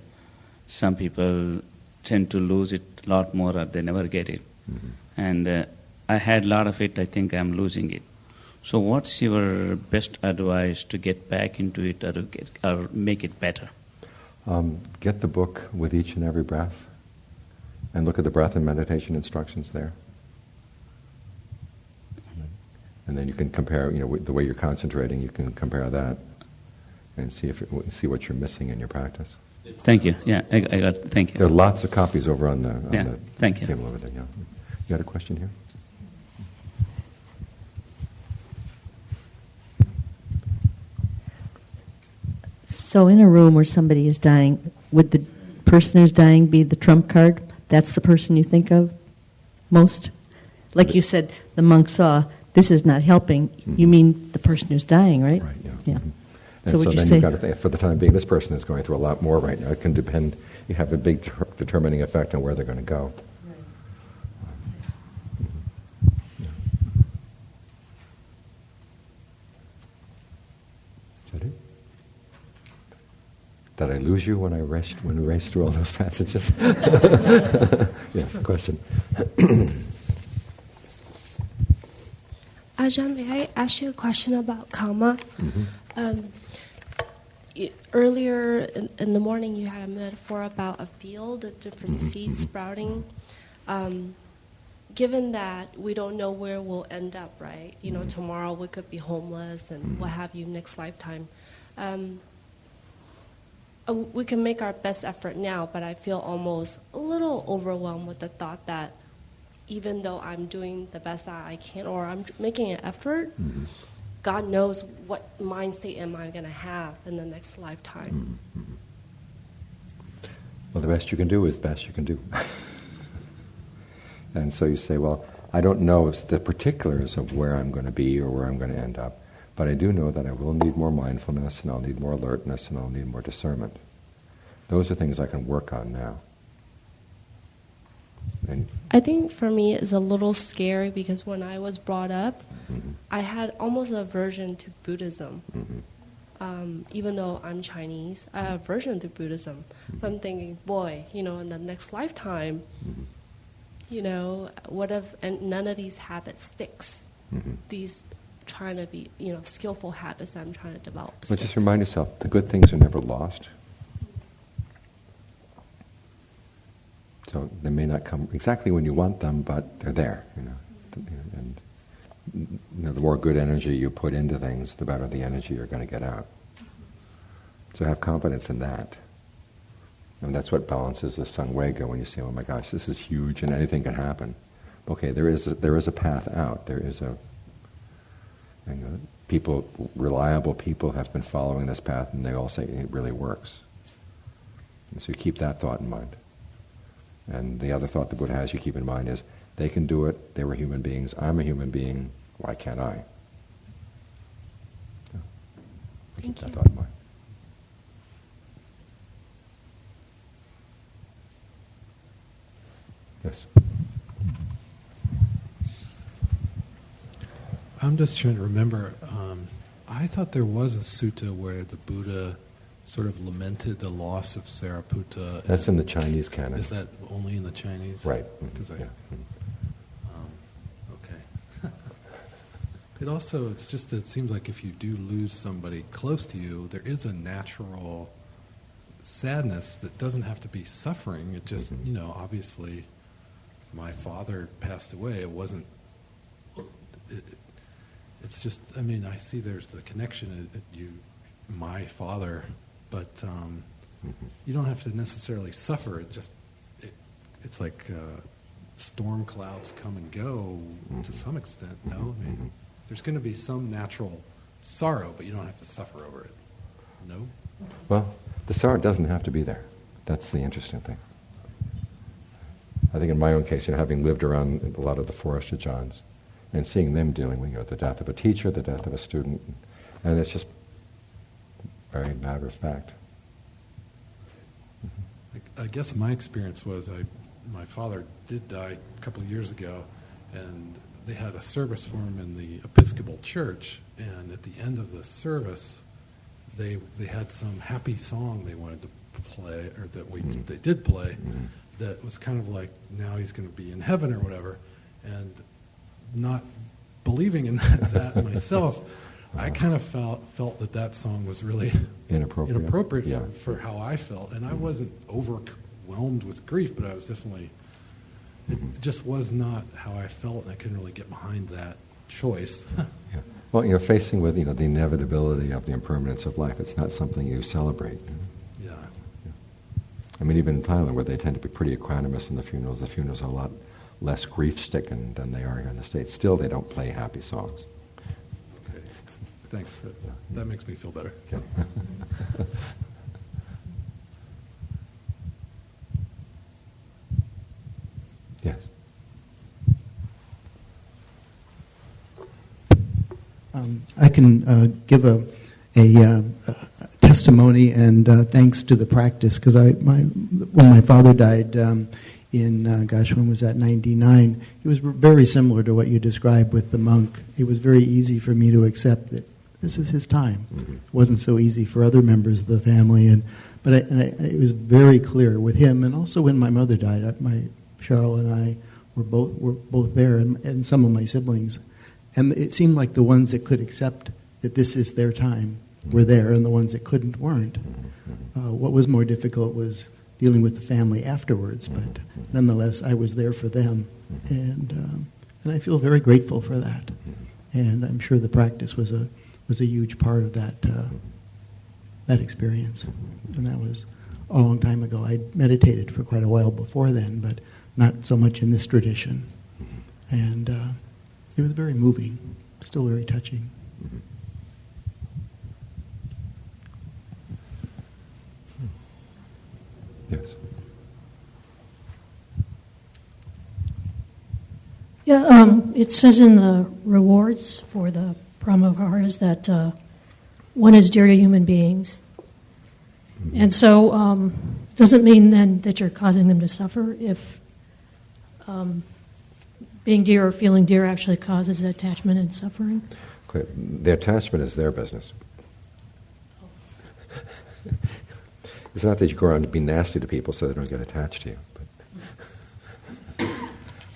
some people tend to lose it a lot more, or they never get it. Mm-hmm. And I had a lot of it. I think I'm losing it. So, what's your best advice to get back into it, or make it better? Get the book With Each and Every Breath, and look at the breath and meditation instructions there. And then you can compare, the way you're concentrating. You can compare that, and see what you're missing in your practice. Thank you. Yeah, I got. Thank you. There are lots of copies over on the thank you. table over there. Yeah. You got a question here? So, in a room where somebody is dying, would the person who's dying be the trump card? That's the person you think of most? Like you said, the monk saw, this is not helping. Mm-hmm. You mean the person who's dying, right? Right, yeah. Yeah. Mm-hmm. So would then you say, you've got to think, for the time being, this person is going through a lot more right now. It can depend, you have a big determining effect on where they're going to go. Did I lose you when we raced through all those passages? Yes, question. Ajahn, may I ask you a question about karma? Mm-hmm. Earlier in the morning, you had a metaphor about a field, the different seeds sprouting. Given that we don't know where we'll end up, right? Tomorrow we could be homeless and what have you next lifetime. We can make our best effort now, but I feel almost a little overwhelmed with the thought that even though I'm doing the best that I can, or I'm making an effort, God knows what mind state am I going to have in the next lifetime. Well, the best you can do is the best you can do. And so you say, well, I don't know the particulars of where I'm going to be or where I'm going to end up, but I do know that I will need more mindfulness, and I'll need more alertness, and I'll need more discernment. Those are things I can work on now. And I think for me it's a little scary because when I was brought up, I had almost an aversion to Buddhism. Even though I'm Chinese, I have aversion to Buddhism. I'm thinking, boy, in the next lifetime, what if none of these habits sticks? These trying to be, skillful habits I'm trying to develop. But just remind yourself, the good things are never lost. So they may not come exactly when you want them, but they're there, And the more good energy you put into things, the better the energy you're going to get out. So have confidence in that. And that's what balances the Sangwega when you say, oh my gosh, this is huge and anything can happen. Okay, there is a path out. There is reliable people have been following this path, and they all say it really works. And so you keep that thought in mind. And the other thought the Buddha has you keep in mind is, they can do it, they were human beings, I'm a human being, why can't I? So, keep that thought in mind. Yes? I'm just trying to remember. I thought there was a sutta where the Buddha sort of lamented the loss of Sariputta. That's in the Chinese canon. Is that only in the Chinese? Right. Okay. It also, it seems like if you do lose somebody close to you, there is a natural sadness that doesn't have to be suffering. It just, obviously, my father passed away. It wasn't. It's just. I mean, I see there's the connection. My father, but you don't have to necessarily suffer. It's like storm clouds come and go to some extent. No, I mean, there's going to be some natural sorrow, but you don't have to suffer over it. No. Well, the sorrow doesn't have to be there. That's the interesting thing. I think in my own case, having lived around a lot of the forest Ajahns and seeing them dealing with the death of a teacher, the death of a student, and it's just very matter of fact. I guess my experience was my father did die a couple of years ago, and they had a service for him in the Episcopal Church, and at the end of the service, they had some happy song they wanted to play, or that they did play, that was kind of like, now he's going to be in heaven or whatever, and not believing in that myself, I kind of felt that song was really inappropriate for how I felt, and I wasn't overwhelmed with grief, but I was definitely, it just was not how I felt, and I couldn't really get behind that choice. Yeah. Well, facing with the inevitability of the impermanence of life, it's not something you celebrate. Yeah. I mean, even in Thailand, where they tend to be pretty equanimous in the funerals are a lot less grief-stricken than they are here in the States. Still, they don't play happy songs. Okay. Thanks. That makes me feel better. Okay. Yes. I can give a testimony and thanks to the practice, because when my father died when was that, 99, it was very similar to what you described with the monk. It was very easy for me to accept that this is his time. It wasn't so easy for other members of the family, but it was very clear with him, and also when my mother died, Cheryl and I were both there, and some of my siblings. And it seemed like the ones that could accept that this is their time were there, and the ones that couldn't weren't. What was more difficult was dealing with the family afterwards, but nonetheless, I was there for them, and I feel very grateful for that. And I'm sure the practice was a huge part of that experience. And that was a long time ago. I meditated for quite a while before then, but not so much in this tradition. And it was very moving, still very touching. Yes. Yeah, it says in the rewards for the Brahmaviharas that one is dear to human beings. And so doesn't mean then that you're causing them to suffer if being dear or feeling dear actually causes attachment and suffering? Okay. The attachment is their business. It's not that you go around and be nasty to people so they don't get attached to you.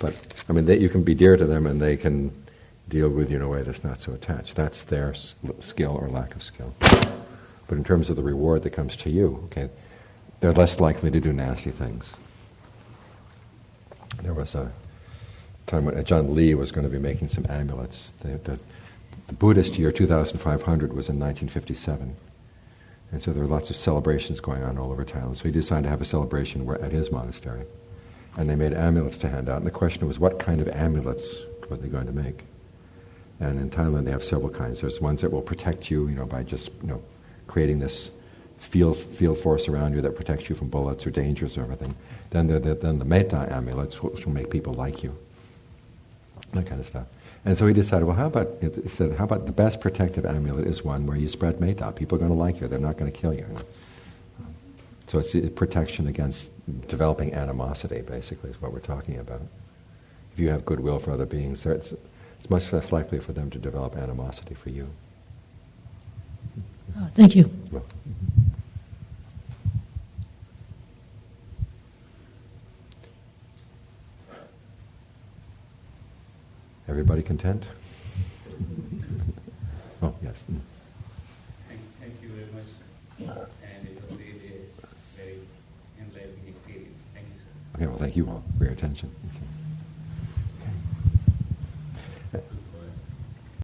But I mean, you can be dear to them and they can deal with you in a way that's not so attached. That's their skill or lack of skill. But in terms of the reward that comes to you, okay, they're less likely to do nasty things. There was a time when John Lee was going to be making some amulets. The Buddhist year 2500 was in 1957. And so there were lots of celebrations going on all over Thailand. So he decided to have a celebration at his monastery. And they made amulets to hand out. And the question was, what kind of amulets were they going to make? And in Thailand, they have several kinds. There's ones that will protect you, by just, creating this field force around you that protects you from bullets or dangers or everything. Then the metta amulets, which will make people like you. That kind of stuff. And so he decided, well, how about the best protective amulet is one where you spread metta. People are going to like you. They're not going to kill you. So it's protection against developing animosity, basically, is what we're talking about. If you have goodwill for other beings, it's much less likely for them to develop animosity for you. Thank you. Well, everybody content? Oh, yes. Thank you very much. And it was really a very enlightening experience. Thank you, sir. Okay, well, thank you all for your attention. Okay.